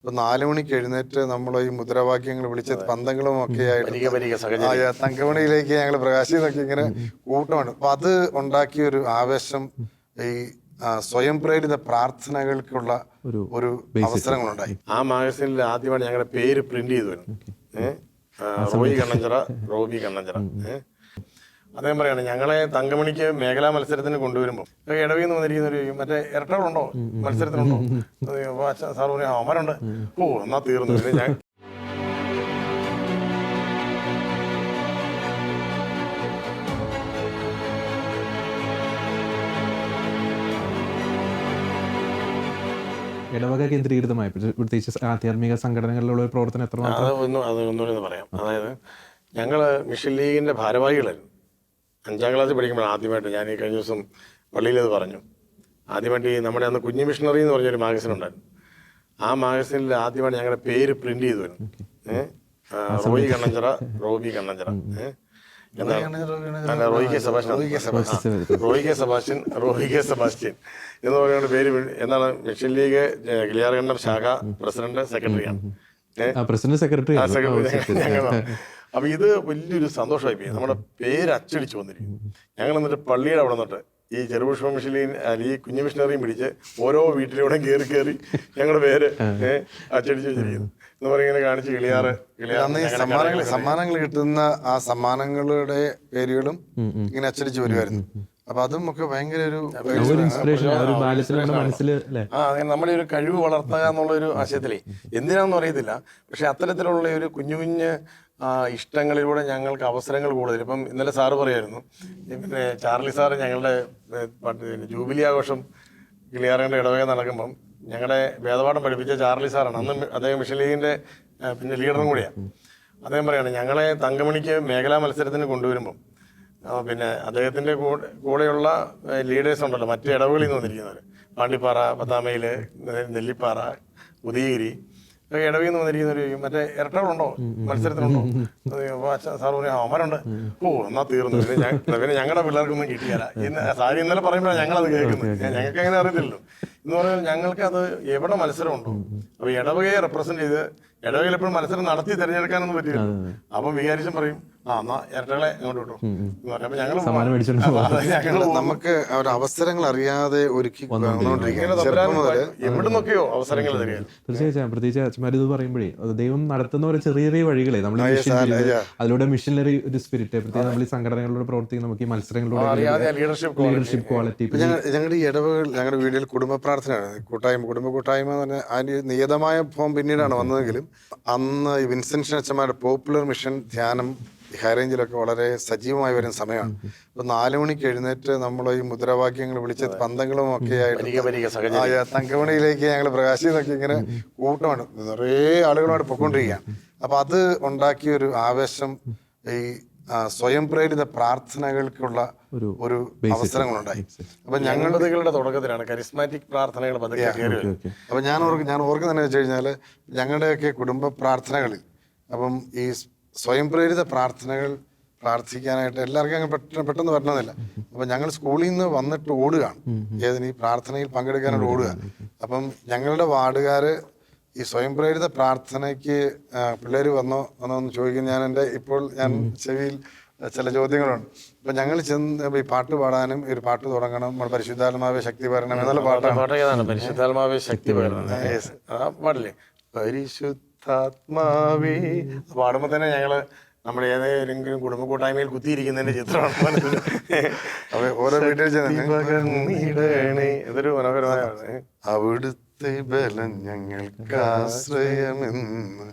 ഇപ്പൊ 4 മണിക്ക് എഴുന്നേറ്റ് നമ്മൾ ഈ മുദ്രാവാക്യങ്ങൾ വിളിച്ച് പന്തങ്ങളും ഒക്കെ ആയിട്ട് തങ്കമണിയിലേക്ക് ഞങ്ങൾ പ്രകാശിന്നൊക്കെ ഇങ്ങനെ കൂട്ടമാണ്. അപ്പൊ അത് ഉണ്ടാക്കിയ ഒരു ആവേശം ഈ സ്വയം പ്രേരിത പ്രാർത്ഥനകൾക്കുള്ള ഒരു അവസരങ്ങളുണ്ടായി. ആ മാഗസിനിൽ ആദ്യമാണ് ഞങ്ങളുടെ പേര് പ്രിന്റ് ചെയ്തു വരുന്നത്. റോബി കണ്ണഞ്ചിറ. അദ്ദേഹം പറയാണ് ഞങ്ങളെ തങ്കമണിക്ക് മേഖലാ മത്സരത്തിന് കൊണ്ടുവരുമ്പോൾ ഇടവിൽ നിന്ന് വന്നിരിക്കുന്ന ഒരു മറ്റേ ഇരട്ടകളുണ്ടോ മത്സരത്തിനുണ്ടോ? സാർ പറഞ്ഞു അവന്മാരുണ്ട്. ഓ എന്നാ തീർന്നു. ഞാൻ ഇടവക കേന്ദ്രീകൃതമായ പ്രത്യേകിച്ച് ആധ്യാത്മിക സംഘടനകളിലുള്ള ഒരു പ്രവർത്തനം എത്രമാത്രം ഒന്നുകൂടി പറയാം. അതായത് ഞങ്ങൾ മിഷൻ ലീഗിൻ്റെ ഭാരവാഹികളായിരുന്നു. 5ാം ക്ലാസ്സിൽ പഠിക്കുമ്പോൾ ആദ്യമായിട്ട് ഞാൻ ഈ കഴിഞ്ഞ ദിവസം പള്ളിയിലത് പറഞ്ഞു. ആദ്യമായിട്ട് നമ്മുടെ അന്ന് കുഞ്ഞു മിഷണറി എന്ന് പറഞ്ഞൊരു മാഗസിൻ ഉണ്ടായിരുന്നു. ആ മാഗസിനിൽ ആദ്യമായിട്ട് ഞങ്ങളുടെ പേര് പ്രിന്റ് ചെയ്തു വരുന്നു. റോബി കണ്ണഞ്ചിറ. റോയി കെ സെബാസ്റ്റ്യൻ എന്ന് പറയുന്ന പേര് എന്താണ് മിഷൻ ലീഗ് കിളിയാർകണ്ടം ശാഖ പ്രസിഡന്റ് സെക്രട്ടറിയാണ്. അപ്പൊ ഇത് വലിയൊരു സന്തോഷമായി പോയി. നമ്മുടെ പേര് അച്ചടിച്ചു വന്നിരിക്കുന്നു. ഞങ്ങൾ എന്നിട്ട് പള്ളിയുടെ അവിടെ നിന്നിട്ട് ഈ ചെറുപുഷ്പ മിഷനിൽ ഈ കുഞ്ഞു മിഷനറിയും പിടിച്ച് ഓരോ വീട്ടിലൂടെ കയറി ഞങ്ങളുടെ പേര് അച്ചടിച്ചു വെച്ചിരിക്കുന്നു എന്ന് പറഞ്ഞ് ഇങ്ങനെ കാണിച്ച് സമ്മാനങ്ങൾ കിട്ടുന്ന ആ സമ്മാനങ്ങളുടെ പേരുകളും ഇങ്ങനെ അച്ചടിച്ചു വരുമായിരുന്നു. അപ്പൊ അതും ഒക്കെ ഭയങ്കര ഒരു നമ്മുടെ ഒരു കഴിവ് വളർത്തുക എന്നുള്ള ഒരു ആശയത്തിലേ എന്തിനാണെന്ന് അറിയത്തില്ല. പക്ഷെ അത്തരത്തിലുള്ള ഒരു കുഞ്ഞു കുഞ്ഞ് ഇഷ്ടങ്ങളിലൂടെ ഞങ്ങൾക്ക് അവസരങ്ങൾ കൂടുതൽ. ഇപ്പം ഇന്നലെ സാറ് പറയായിരുന്നു, പിന്നെ ചാർലി സാറ് ഞങ്ങളുടെ ജൂബിലി ആഘോഷം കിളിയാറേണ്ട ഇടവക നടക്കുമ്പം ഞങ്ങളുടെ വേദപാഠം പഠിപ്പിച്ച ചാർലി സാറാണ്. അന്ന് അദ്ദേഹം മിഷൻ ലീഗിൻ്റെ പിന്നെ ലീഡറും കൂടിയാണ്. അദ്ദേഹം പറയാണ് ഞങ്ങളെ തങ്കമണിക്ക് മേഖലാ മത്സരത്തിന് കൊണ്ടുവരുമ്പം പിന്നെ അദ്ദേഹത്തിൻ്റെ കൂടെയുള്ള ലീഡേഴ്സ് ഉണ്ടല്ലോ മറ്റു ഇടവുകളിൽ നിന്ന് വന്നിരിക്കുന്നവർ, പാണ്ടിപ്പാറ, പത്താമയിൽ, നെല്ലിപ്പാറ, ഉദയഗിരി ഇടവിൽ നിന്ന് വന്നിരിക്കുന്നവർ മറ്റേ ഇരട്ടകളുണ്ടോ മത്സരത്തിനുണ്ടോ? സാർ പറഞ്ഞു അവന്മാരുണ്ട്. ഓ എന്നാ തീർന്നു. പിന്നെ ഞങ്ങളുടെ പിള്ളേർക്കൊന്നും കിട്ടിയാല. സാരി ഇന്നലെ പറയുമ്പോഴാണ് ഞങ്ങളത് കേൾക്കുന്നത്. ഞങ്ങൾക്ക് അങ്ങനെ അറിയത്തില്ലല്ലോ എന്ന് പറഞ്ഞാൽ ഞങ്ങൾക്ക് അത് എവിടെ മത്സരമുണ്ടോ അപ്പൊ ഇടവകയെ റെപ്രസെന്റ് ചെയ്ത് ഇടവകയിൽ എപ്പോഴും മത്സരം നടത്തി തിരഞ്ഞെടുക്കാനൊന്നും പറ്റില്ല. അപ്പം വികാരിച്ചും പറയും എന്നാ ഇരട്ടകളെ ഇങ്ങോട്ട് വിട്ടു എന്ന് പറഞ്ഞപ്പോ ഞങ്ങൾ നമുക്ക് അവസരങ്ങൾ അറിയാതെ ഒരുക്കി എവിടുന്നൊക്കെയോ അവസരങ്ങൾ തരിക. തീർച്ചയായും പ്രത്യേകിച്ച് അച്ഛന്മാർ ഇത് പറയുമ്പോഴേ ദൈവം നടത്തുന്ന ഒരു ചെറിയ ചെറിയ വഴികളെ നമ്മൾ അതിലൂടെ മിഷനറി ഒരു സ്പിരിറ്റ് പ്രത്യേകിച്ച് നമ്മൾ ഈ സംഘടനകളിലൂടെ പ്രവർത്തിക്കുന്ന നമുക്ക് ഈ മത്സരങ്ങളിലൂടെ ലീഡർഷിപ്പ് ക്വാളിറ്റി. ഞങ്ങളുടെ ഈ ഇടവകൾ ഞങ്ങളുടെ വീട്ടിൽ കുടുംബ പ്രാർത്ഥനയാണ് കുടുംബ കൂട്ടായ്മ എന്ന് പറഞ്ഞാൽ അതിന് നിയതമായ ഫോം പിന്നീടാണ് വന്നതെങ്കിലും അന്ന് ഈ വിൻസെൻഷൻ അച്ഛന്മാരുടെ പോപ്പുലർ മിഷൻ ധ്യാനം ഹൈറേഞ്ചിലൊക്കെ വളരെ സജീവമായി വരുന്ന സമയമാണ്. ഇപ്പൊ 4 മണിക്ക് എഴുന്നേറ്റ് നമ്മൾ ഈ മുദ്രാവാക്യങ്ങൾ വിളിച്ച് പന്തങ്ങളും ഒക്കെ ആയിട്ട് തങ്കമണിയിലേക്ക് ഞങ്ങൾ പ്രകാശിന്നൊക്കെ ഇങ്ങനെ കൂട്ടമാണ്. നിറയെ ആളുകളുമായിട്ട് പൊയ്ക്കൊണ്ടിരിക്കുകയാണ്. അപ്പൊ അത് ഉണ്ടാക്കിയ ഒരു ആവേശം ഈ സ്വയം പ്രേരിത പ്രാർത്ഥനകൾക്കുള്ള ഒരു അവസരങ്ങളുണ്ടായി. അപ്പൊ ഞങ്ങളുടെ തുടക്കത്തിലാണ് കരിസ്മാറ്റിക് പ്രാർത്ഥനകൾ. അപ്പൊ ഞാൻ ഓർക്കുന്നതെന്ന് വെച്ച് കഴിഞ്ഞാല് ഞങ്ങളുടെയൊക്കെ കുടുംബ പ്രാർത്ഥനകളിൽ അപ്പം ഈ സ്വയം പ്രേരിത പ്രാർത്ഥനകൾ പ്രാർത്ഥിക്കാനായിട്ട് എല്ലാവർക്കും അങ്ങ് പെട്ടെന്ന് പറ്റണമെന്നില്ല. അപ്പൊ ഞങ്ങൾ സ്കൂളിൽ നിന്ന് വന്നിട്ട് ഓടുകയാണ്, ഏതിന് ഈ പ്രാർത്ഥനയിൽ പങ്കെടുക്കാനായിട്ട് ഓടുക. അപ്പം ഞങ്ങളുടെ വാർഡുകാര് ഈ സ്വയം പ്രേരിത പ്രാർത്ഥനയ്ക്ക് പിള്ളേർ വന്നോന്ന് ചോദിക്കും. ഇപ്പോൾ ഞാൻ ചെവിയിൽ ചില ചോദ്യങ്ങളുണ്ട്. അപ്പൊ ഞങ്ങൾ ചെന്ന് ഈ പാട്ട് പാടാനും ഒരു പാട്ട് തുടങ്ങണം, നമ്മുടെ പരിശുദ്ധാത്മാവേ ശക്തി പകരണം എന്നുള്ള പാട്ടാണ്. പരിശുദ്ധാത്മാവേ ശക്തി പകരണം പാടില്ലേ? പരിശുദ്ധാത്മാവേ പാടുമ്പോ തന്നെ ഞങ്ങള് നമ്മുടെ ഏതെങ്കിലും കുടുംബ കൂട്ടായ്മയിൽ കുത്തിയിരിക്കുന്നതിന്റെ ചിത്രമാണ് മനസ്സിൽ. ഓരോ വീട്ടിൽ ഇതൊരു മനോഹരമായ അവിടുത്തെ ബലം ഞങ്ങൾക്ക് ആശ്രയമെന്ന്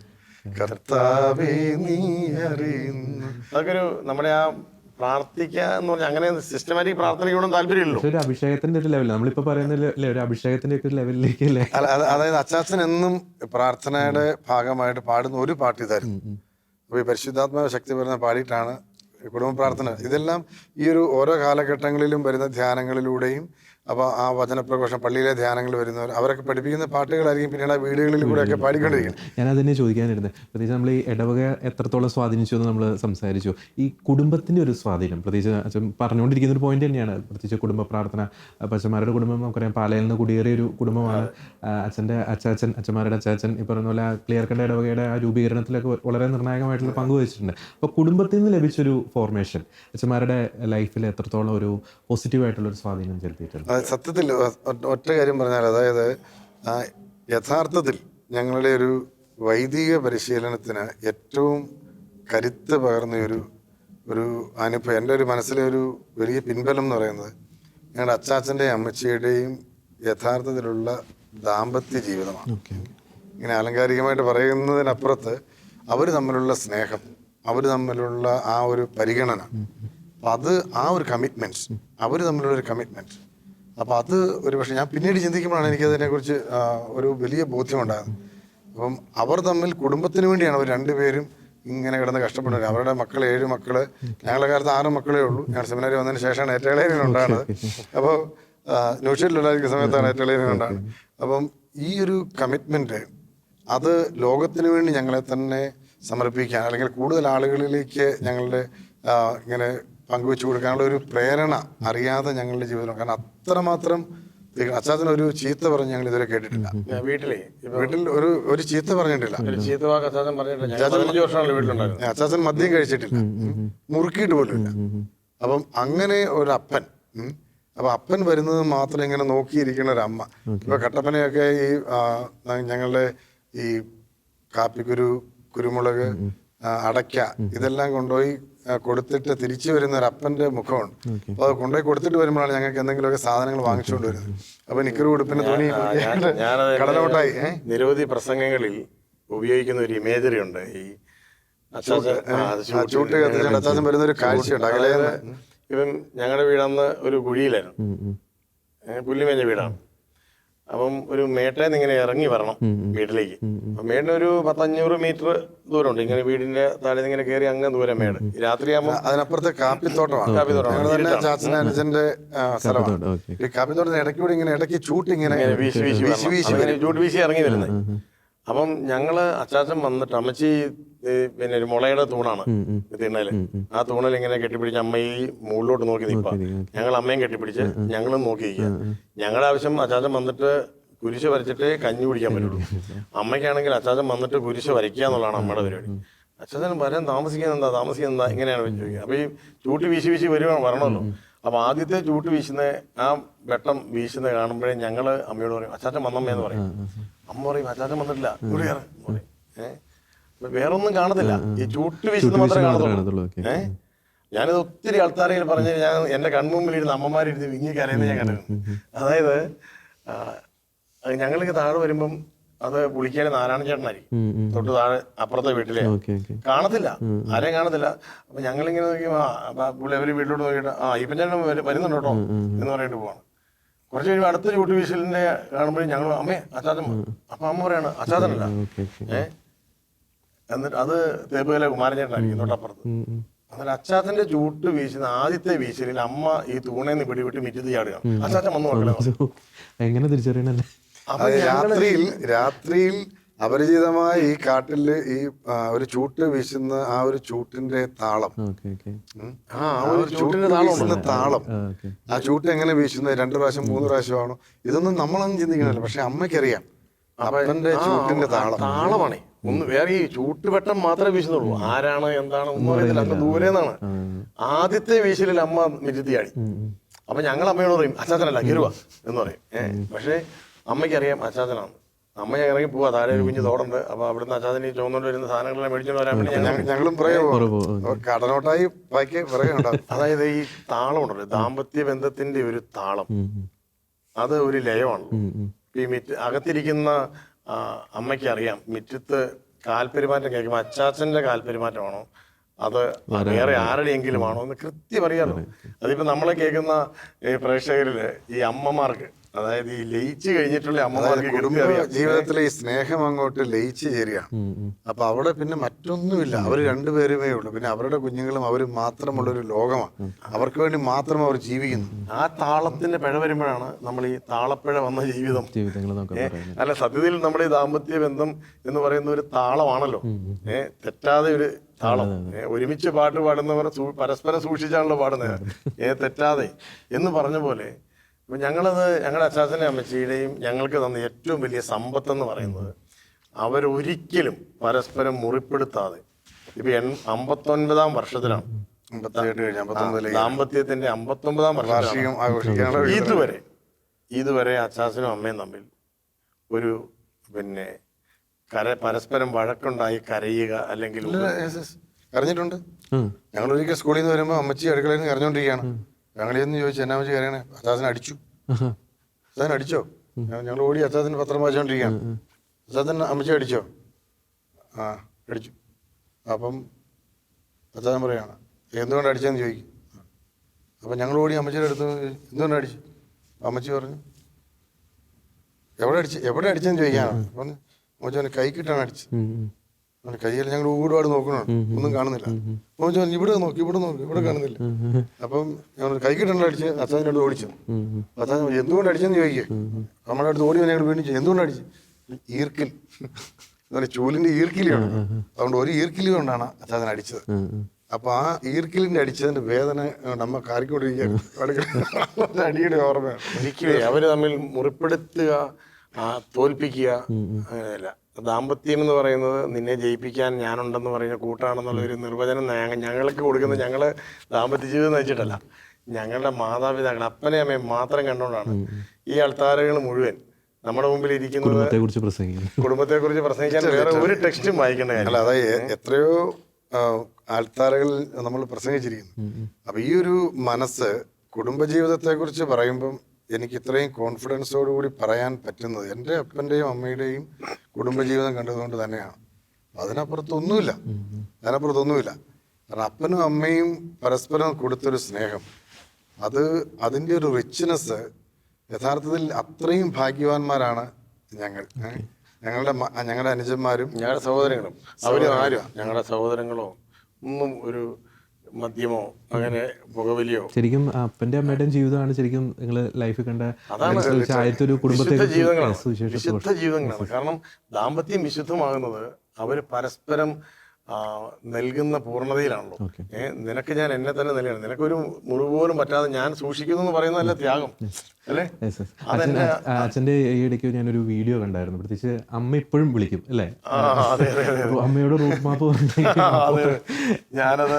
കർത്താവേ നീ അറിയുന്നു. അതൊക്കെ ഒരു നമ്മുടെ ആ പ്രാർത്ഥിക്കുക എന്ന് പറഞ്ഞാൽ അങ്ങനെ സിസ്റ്റമാറ്റിക് പ്രാർത്ഥനയോടും താല്പര്യമില്ലല്ലോ. ഒരു അഭിഷേകത്തിന്റെ ഒരു ലെവൽ നമ്മളിപ്പോ പറയുന്ന ഒരു അഭിഷേകത്തിന്റെ ഒക്കെ ലെവലിലേക്ക് അല്ലേ. അതായത് അച്ചാച്ചൻ എന്നും പ്രാർത്ഥനയുടെ ഭാഗമായിട്ട് പാടുന്ന ഒരു പാട്ട് ഇതായിരുന്നു. അപ്പൊ ഈ പരിശുദ്ധാത്മാവ് ശക്തി വരുന്ന പാടിയിട്ടാണ് കുടുംബ പ്രാർത്ഥന. ഇതെല്ലാം ഈ ഒരു ഓരോ കാലഘട്ടങ്ങളിലും വരുന്ന ധ്യാനങ്ങളിലൂടെയും അപ്പോൾ ആ വചനപ്രഘോഷം, പള്ളിയിലെ ധ്യാനങ്ങൾ വരുന്നവർ, അവരൊക്കെ പഠിപ്പിക്കുന്ന പാട്ടുകളായിരിക്കും പിന്നീട് ആ വീടുകളിൽ കൂടെയൊക്കെ പാടിക്കൊണ്ടിരിക്കുന്നത്. ഞാനത് തന്നെ ചോദിക്കാനിരുന്നത്. പ്രത്യേകിച്ച് നമ്മൾ ഈ ഇടവക എത്രത്തോളം സ്വാധീനിച്ചു എന്ന് നമ്മൾ സംസാരിച്ചു. ഈ കുടുംബത്തിൻ്റെ ഒരു സ്വാധീനം, പ്രത്യേകിച്ച് അച്ഛൻ പറഞ്ഞുകൊണ്ടിരിക്കുന്ന ഒരു പോയിന്റ് തന്നെയാണ്. പ്രത്യേകിച്ച് കുടുംബ പ്രാർത്ഥന. അച്ഛന്മാരുടെ കുടുംബം നമുക്കറിയാം, പാലയിൽ നിന്ന് കുടിയേറിയ ഒരു കുടുംബമാണ്. അച്ഛൻ്റെ അച്ചാച്ചൻ, അച്ഛന്മാരുടെ അച്ചാച്ചൻ ഈ പറഞ്ഞ പോലെ ക്ലിയർക്കണ്ട ഇടവകയുടെ ആ രൂപീകരണത്തിലൊക്കെ വളരെ നിർണായകമായിട്ടുള്ള പങ്ക് വഹിച്ചിട്ടുണ്ട്. അപ്പോൾ കുടുംബത്തിൽ നിന്ന് ലഭിച്ചൊരു ഫോർമേഷൻ അച്ഛന്മാരുടെ ലൈഫിൽ എത്രത്തോളം ഒരു പോസിറ്റീവായിട്ടുള്ളൊരു സ്വാധീനം ചെലുത്തിയിട്ടുണ്ട്? സത്യത്തിൽ ഒറ്റ കാര്യം പറഞ്ഞാൽ, അതായത് യഥാർത്ഥത്തിൽ ഞങ്ങളുടെ ഒരു വൈദിക പരിശീലനത്തിന് ഏറ്റവും കരുത്ത് പകർന്ന ഒരു അനുഭവം, എൻ്റെ ഒരു മനസ്സിലെ ഒരു വലിയ പിൻബലം എന്ന് പറയുന്നത് ഞങ്ങളുടെ അച്ചാച്ചൻ്റെയും അമ്മച്ചിയുടെയും യഥാർത്ഥത്തിലുള്ള ദാമ്പത്യ ജീവിതമാണ്. ഇങ്ങനെ ആലങ്കാരികമായിട്ട് പറയുന്നതിനപ്പുറത്ത് അവർ തമ്മിലുള്ള സ്നേഹം, അവർ തമ്മിലുള്ള ആ ഒരു പരിഗണന, അപ്പം അത് ആ ഒരു കമ്മിറ്റ്മെൻറ്റ്സ്, അവർ തമ്മിലുള്ളൊരു കമ്മിറ്റ്മെൻറ്റ്. അപ്പം അത് ഒരു പക്ഷേ ഞാൻ പിന്നീട് ചിന്തിക്കുമ്പോഴാണ് എനിക്കതിനെക്കുറിച്ച് ഒരു വലിയ ബോധ്യമുണ്ടാകുന്നത്. അപ്പം അവർ തമ്മിൽ കുടുംബത്തിന് വേണ്ടിയാണ് അവർ രണ്ടുപേരും ഇങ്ങനെ കിടന്ന് കഷ്ടപ്പെടുന്നത്. അവരുടെ മക്കൾ 7 മക്കള്, ഞങ്ങളുടെ കാലത്ത് 6 മക്കളേ ഉള്ളൂ. ഞാൻ സെമിനാരി വന്നതിന് ശേഷമാണ് ഏറ്റളേരിയൻ ഉണ്ടാകുന്നത്. അപ്പോൾ ന്യൂഷനിലുണ്ടായിരിക്കുന്ന സമയത്താണ് ഏറ്റളേരിയൻ ഉണ്ടാകുന്നത്. അപ്പം ഈ ഒരു കമ്മിറ്റ്മെൻറ്റ് അത് ലോകത്തിന് വേണ്ടി ഞങ്ങളെ തന്നെ സമർപ്പിക്കാൻ, അല്ലെങ്കിൽ കൂടുതൽ ആളുകളിലേക്ക് ഞങ്ങളുടെ ഇങ്ങനെ പങ്കുവെച്ചു കൊടുക്കാനുള്ള ഒരു പ്രേരണ അറിയാതെ ഞങ്ങളുടെ ജീവിതം. കാരണം അത്രമാത്രം അച്ചാച്ചൻ ഒരു ചീത്ത പറഞ്ഞ് ഞങ്ങൾ ഇതുവരെ കേട്ടിട്ടില്ല. വീട്ടിൽ ഒരു ചീത്ത പറഞ്ഞിട്ടില്ല. അച്ചാച്ചൻ മദ്യം കഴിച്ചിട്ടില്ല, മുറുക്കിയിട്ട് പോലും ഇല്ല. അപ്പം അങ്ങനെ ഒരു അപ്പൻ, അപ്പൊ അപ്പൻ വരുന്നത് മാത്രം ഇങ്ങനെ നോക്കിയിരിക്കുന്ന ഒരു അമ്മ. ഇപ്പൊ കട്ടപ്പനയൊക്കെ ഈ ഞങ്ങളുടെ ഈ കാപ്പിക്കുരു, കുരുമുളക്, അടയ്ക്ക ഇതെല്ലാം കൊണ്ടുപോയി കൊടുത്തിട്ട് തിരിച്ചു വരുന്ന ഒരു അപ്പന്റെ മുഖമുണ്ട്. അപ്പൊ അത് കൊണ്ടുപോയി കൊടുത്തിട്ട് വരുമ്പോഴാണ് ഞങ്ങൾക്ക് എന്തെങ്കിലുമൊക്കെ സാധനങ്ങൾ വാങ്ങിച്ചുകൊണ്ട് വരുന്നത്. അപ്പൊ നിക്കറ് ഉടുപ്പിന് തുണി കടലോട്ടായി. നിരവധി പ്രസംഗങ്ങളിൽ ഉപയോഗിക്കുന്ന ഒരു ഇമേജറി ഉണ്ട്. ഈ ചൂട്ട് കത്തിച്ചുകൊണ്ട് അച്ചാച്ചൻ വരുന്ന ഒരു കാഴ്ചയുണ്ട് അകലെ. ഇവൻ ഞങ്ങളുടെ വീടന്ന് ഒരു കുഴിയിലായിരുന്നു, പുല്ലുമേഞ്ഞ വീടാണ്. അപ്പം ഒരു മേട്ടേന്ന് ഇങ്ങനെ ഇറങ്ങി വരണം വീട്ടിലേക്ക്. അപ്പം മേടിന് ഒരു 10-500 മീറ്റർ ദൂരമുണ്ട്. ഇങ്ങനെ വീടിന്റെ താഴെ ഇങ്ങനെ കയറി അങ്ങ് ദൂരം മേട്. രാത്രിയാകുമ്പോൾ അതിനപ്പുറത്തെ കാപ്പിത്തോട്ടമാണ്. ചാച്ചൻ്റെ സ്ഥലമാണ്. ഈ കാപ്പിത്തോട്ടത്തിന് ഇടയ്ക്കൂടെ ഇങ്ങനെ ഇടയ്ക്ക് ചൂട്ട് ഇങ്ങനെ ചൂട്ട് വീശി ഇറങ്ങി വരുന്നത്. അപ്പം ഞങ്ങള് അച്ചാച്ചൻ വന്നിട്ട്, അമ്മച്ചി പിന്നെ ഒരു മുളയുടെ തൂണാണ് തിണ്ണയില്, ആ തൂണിൽ ഇങ്ങനെ കെട്ടിപ്പിടിച്ച് അമ്മ ഈ മുകളിലോട്ട് നോക്കി നിൽക്കുക. ഞങ്ങൾ അമ്മയും കെട്ടിപ്പിടിച്ച് ഞങ്ങളും നോക്കി നിൽക്കുക. ഞങ്ങളുടെ ആവശ്യം അച്ചാച്ചൻ വന്നിട്ട് കുരിശ് വരച്ചിട്ട് കഞ്ഞി കുടിക്കാൻ പറ്റുള്ളൂ. അമ്മയ്ക്കാണെങ്കിൽ അച്ചാച്ചൻ വന്നിട്ട് കുരിശ് വരയ്ക്കുക എന്നുള്ളതാണ് അമ്മയുടെ പരിപാടി. അച്ചാച്ചൻ വരാൻ താമസിക്കുന്ന ഇങ്ങനെയാണ് ചോദിക്കുക. അപ്പൊ ഈ ചൂട്ട് വീശി വീശി വരണമല്ലോ. അപ്പൊ ആദ്യത്തെ ചൂട്ട് വീശുന്ന ആ വെട്ടം വീശുന്ന കാണുമ്പോഴേ ഞങ്ങള് അമ്മയോട് പറയും, അച്ചാച്ചൻ വന്നമ്മയെന്ന് പറയും. അമ്മ പറയും, അച്ചാച്ചൻ വന്നിട്ടില്ല, ഇവിടെ വേറൊന്നും കാണത്തില്ല, ഈ ചൂട്ട് വീശുന്ന മാത്രമേ കാണത്തുള്ളൂ. ഞാനിത് ഒത്തിരി ആൾക്കാരെ പറഞ്ഞ് ഞാൻ എന്റെ കൺമുമ്പിലിരുന്ന് അമ്മമാരിരുന്ന് വിങ്ങി കരയുന്നത് ഞാൻ കണ്ടിരുന്നു. അതായത് ഞങ്ങൾക്ക് താഴെ വരുമ്പം അത് പുളിക്കാരി നാരായണ ചേട്ടനായിരിക്കും, തൊട്ട് താഴെ അപ്പുറത്തെ വീട്ടിലെ കാണത്തില്ല, ആരെയും കാണത്തില്ല. അപ്പൊ ഞങ്ങളിങ്ങനെ നോക്കിയപ്പോ പുള്ളി അവര് വീട്ടിലോട്ട് നോക്കിയിട്ട് ഇപ്പം ചേട്ടൻ വരുന്നുണ്ട് കേട്ടോ എന്ന് പറഞ്ഞിട്ട് പോവാണ്. കുറച്ച് കഴിയുമ്പോൾ അടുത്ത ചൂട്ട് വീശലിന്റെ കാണുമ്പോഴും ഞങ്ങൾ അമ്മേ അച്ചാച്ചൻ, അപ്പൊ അമ്മ പറയാണ് അച്ചാച്ചനല്ല, എന്നിട്ട് അത് തേപ്പുകല കുമാരൻ തൊട്ടപ്പുറത്ത്. എന്നാൽ അച്ചാച്ചന്റെ ചൂട്ട് വീശുന്ന ആദ്യത്തെ വീശലിൽ അമ്മ ഈ തൂണേന്ന് പിടിവിട്ട് മിറ്റത്ത് ചാടുകയാണ്. അച്ചാച്ചൻ വന്നു നോക്കണം. എങ്ങനെ തിരിച്ചറിയണല്ലേ? രാത്രിയിൽ അപരിചിതമായ ഈ കാട്ടില് ഈ ഒരു ചൂട്ട് വീശുന്ന ആ ഒരു ചൂട്ടിന്റെ താളം, താളം, ആ ചൂട്ട് എങ്ങനെ വീശുന്നത് 2 പ്രാവശ്യം 3 പ്രാവശ്യമാണോ, ഇതൊന്നും നമ്മളൊന്നും ചിന്തിക്കണല്ലോ. പക്ഷെ അമ്മയ്ക്കറിയാം അപ്പന്റെ ചൂട്ടിന്റെ താളമാണ്. ഒന്ന് വേറെ ഈ ചൂട്ടുവെട്ടം മാത്രമേ വീശുന്നുള്ളൂ. ആരാണ് എന്താണ് ഒന്നും അറിയത്തില്ല, അങ്ങ് ദൂരെ നിന്നാണ്. ആദ്യത്തെ വീശലിൽ അമ്മ മിറ്റത്തിയാടി. അപ്പൊ ഞങ്ങൾ അമ്മയോട് പറയും അച്ചാച്ചനല്ല കയറുക എന്ന് പറയും. പക്ഷെ അമ്മയ്ക്കറിയാം അച്ചാച്ചനാണ്. അമ്മ ഇറങ്ങി പോവാ, താഴെ ഒരു കുഞ്ഞു തോടുണ്ട്. അപ്പൊ അവിടുന്ന് അച്ചാച്ചന് ചോന്നുകൊണ്ട് വരുന്ന സാധനങ്ങളെല്ലാം മേടിച്ചോണ്ട് വരാൻ വേണ്ടി ഞങ്ങളും കടനോട്ടായി. അതായത് ഈ താളം ഉണ്ടല്ലോ, ദാമ്പത്യ ബന്ധത്തിന്റെ ഒരു താളം, അത് ഒരു ലയമാണ്. ഈ അകത്തിരിക്കുന്ന അമ്മയ്ക്ക് അറിയാം മിറ്റത്ത് കാൽപെരുമാറ്റം കേൾക്കുമ്പോൾ അച്ചാച്ചന്റെ കാൽപെരുമാറ്റമാണോ അത് വേറെ ആരുടെയെങ്കിലും ആണോ എന്ന് കൃത്യം അറിയാമല്ലോ. അതിപ്പോ നമ്മളെ കേൾക്കുന്ന ഈ പ്രേക്ഷകരില് ഈ അമ്മമാർക്ക് അതായത് ഈ ലയിച്ചു കഴിഞ്ഞിട്ടുള്ള അതായത് അമ്മമാർക്ക് കുടുംബ കൃത്യം ജീവിതത്തിലെ ഈ സ്നേഹം അങ്ങോട്ട് ലയിച്ചു ചേരുകയാണ്. അപ്പൊ അവിടെ പിന്നെ മറ്റൊന്നുമില്ല, അവർ രണ്ടുപേരുമേ ഉള്ളൂ. പിന്നെ അവരുടെ കുഞ്ഞുങ്ങളും അവരും മാത്രമുള്ളൊരു ലോകമാണ്. അവർക്ക് വേണ്ടി മാത്രം അവർ ജീവിക്കുന്നു. ആ താളത്തിന്റെ പിഴ വരുമ്പോഴാണ് നമ്മൾ ഈ താളപ്പിഴ വന്ന ജീവിതം. അല്ല, സത്യത്തിൽ നമ്മുടെ ഈ ദാമ്പത്യ ബന്ധം എന്ന് പറയുന്ന ഒരു താളമാണല്ലോ. തെറ്റാതെ ഒരു താളം. ഒരുമിച്ച് പാട്ട് പാടുന്നവർ പരസ്പരം സൂക്ഷിച്ചാണല്ലോ പാടുന്നത്. തെറ്റാതെ എന്ന് പറഞ്ഞ പോലെ ഇപ്പം ഞങ്ങളത് ഞങ്ങളുടെ അച്ചാച്ചൻ്റെ അമ്മച്ചിയുടെയും ഞങ്ങൾക്ക് തന്ന ഏറ്റവും വലിയ സമ്പത്തെന്ന് പറയുന്നത് അവരൊരിക്കലും പരസ്പരം മുറിപ്പെടുത്താതെ, ഇപ്പൊ 59-ാം വർഷത്തിലാണ് ദാമ്പത്യത്തിന്റെ 59-ാം വർഷം ഇതുവരെ അച്ചാച്ചനും അമ്മയും തമ്മിൽ ഒരു പിന്നെ പരസ്പരം വഴക്കുണ്ടായി കരയുക അല്ലെങ്കിൽ കരഞ്ഞിട്ടുണ്ട്. ഞങ്ങൾ ഒരിക്കൽ സ്കൂളിൽ നിന്ന് വരുമ്പോൾ അമ്മച്ചി അടുക്കളയിൽ നിന്ന് കരഞ്ഞോണ്ടിരിക്കുകയാണ്. ഞങ്ങളെന്ന് ചോദിച്ചു എന്നാ അമ്മച്ചി കരയണേ? അച്ചാച്ചനെ അടിച്ചു. അച്ചാച്ചൻ അടിച്ചോ? ഞങ്ങൾ ഓടി അച്ചാച്ചന് പത്രം വായിച്ചോണ്ടിരിക്കുകയാണ്. അച്ചാച്ചൻ അമ്മച്ചി അടിച്ചോ? ആ അടിച്ചു. അപ്പം അച്ചാച്ചൻ പറയാണ് എന്തുകൊണ്ട് അടിച്ചതെന്ന് ചോദിക്കും. അപ്പം ഞങ്ങൾ ഓടി അമ്മച്ചിയുടെ അടുത്ത് എന്തുകൊണ്ട് അടിച്ചു? അമ്മച്ചി പറഞ്ഞു എവിടെ അടിച്ചെന്ന് ചോദിക്കാനാണ്. അപ്പം അമ്മച്ചി പറഞ്ഞു കൈക്കിട്ടാണ് അടിച്ചത്. കയ്യിൽ ഞങ്ങൾ ഒരുപാട് നോക്കണുണ്ട്, ഒന്നും കാണുന്നില്ല. അമ്മച്ചി പറഞ്ഞു ഇവിടെ നോക്കി ഇവിടെ കാണുന്നില്ല. അപ്പം ഞങ്ങൾ കൈക്കിട്ടാണ് അടിച്ച് അച്ചാച്ചനോട് ഓടിച്ചു. അച്ചാച്ചൻ എന്തുകൊണ്ട് അടിച്ചെന്ന് ചോദിക്കുക. നമ്മുടെ അടുത്ത് ഓടി ഞങ്ങൾ വീണ്ടും ചെയ്യും എന്തുകൊണ്ട് അടിച്ചു? ഈർക്കിൽ ചൂലിന്റെ ഈർക്കിലാണ്. അതുകൊണ്ട് ഒരു ഈർക്കിലി കൊണ്ടാണ് അച്ചാച്ചൻ അടിച്ചത്. അപ്പൊ ആ ഈർക്കിലിന്റെ അടിച്ചതിന്റെ വേദന നമ്മ കാറിക്കൊണ്ടിരിക്കുക അടിയുടെ ഓർമ്മയാണ്. ഒരിക്കലും അവര് തമ്മിൽ മുറിപ്പെടുത്തുക, തോൽപ്പിക്കുക അങ്ങനെയല്ല. ദാമ്പത്യം എന്ന് പറയുന്നത് നിന്നെ ജയിപ്പിക്കാൻ ഞാനുണ്ടെന്ന് പറയുന്ന കൂട്ടാണെന്നുള്ള ഒരു നിർവചനം ഞങ്ങൾക്ക് കൊടുക്കുന്നത് ഞങ്ങള് ദാമ്പത്യ ജീവിതം നയിച്ചിട്ടല്ല, ഞങ്ങളുടെ മാതാപിതാക്കൾ അപ്പനെ അമ്മയും മാത്രം കണ്ടുകൊണ്ടാണ് ഈ അൾത്താരകൾ മുഴുവൻ നമ്മുടെ മുമ്പിൽ ഇരിക്കുന്നത്. കുടുംബത്തെ കുറിച്ച് പ്രസംഗിക്കാൻ വേറെ ഒരു ടെക്സ്റ്റും വായിക്കേണ്ട കാര്യമില്ല. അതായത് എത്രയോ ആൾത്താരകൾ നമ്മൾ പ്രസംഗിച്ചിരിക്കുന്നു. അപ്പൊ ഈ ഒരു മനസ്സ് കുടുംബജീവിതത്തെ കുറിച്ച് പറയുമ്പം എനിക്ക് ഇത്രയും കോൺഫിഡൻസോടുകൂടി പറയാൻ പറ്റുന്നത് എൻ്റെ അപ്പൻ്റെയും അമ്മയുടെയും കുടുംബജീവിതം കണ്ടതുകൊണ്ട് തന്നെയാണ്. അതിനപ്പുറത്തൊന്നുമില്ല. കാരണം അപ്പനും അമ്മയും പരസ്പരം കൊടുത്തൊരു സ്നേഹം, അതിൻ്റെ ഒരു റിച്ച്നെസ് യഥാർത്ഥത്തിൽ അത്രയും ഭാഗ്യവാന്മാരാണ് ഞങ്ങൾ. ഞങ്ങളുടെ അനുജന്മാരും ഞങ്ങളുടെ സഹോദരങ്ങളും അവരും ആരും ഞങ്ങളുടെ സഹോദരങ്ങളോ ഒന്നും ഒരു മദ്യമോ അങ്ങനെ പുകവലിയോ. ശരിക്കും അപ്പന്റെ അമ്മയുടെയും ജീവിതമാണ് ശരിക്കും നിങ്ങൾ ലൈഫിൽ കണ്ട വിശുദ്ധ ജീവിതങ്ങളാണ്. കാരണം ദാമ്പത്യം വിശുദ്ധമാകുന്നത് അവര് പരസ്പരം നൽകുന്ന പൂർണ്ണതയിലാണല്ലോ. നിനക്ക് ഞാൻ എന്നെ തന്നെ നൽകണം, നിനക്കൊരു മുറിവ് പോലും പറ്റാതെ ഞാൻ സൂക്ഷിക്കുന്നു എന്ന് പറയുന്നതല്ല ത്യാഗം അല്ലേ? അച്ഛന്റെ ഈ ഇടയ്ക്ക് ഞാനൊരു വീഡിയോ കണ്ടായിരുന്നു. പ്രത്യേകിച്ച് അമ്മ ഇപ്പോഴും വിളിക്കും അല്ലേ, അമ്മയോട് റൂട്ട് മാപ്പ്. ഞാനത്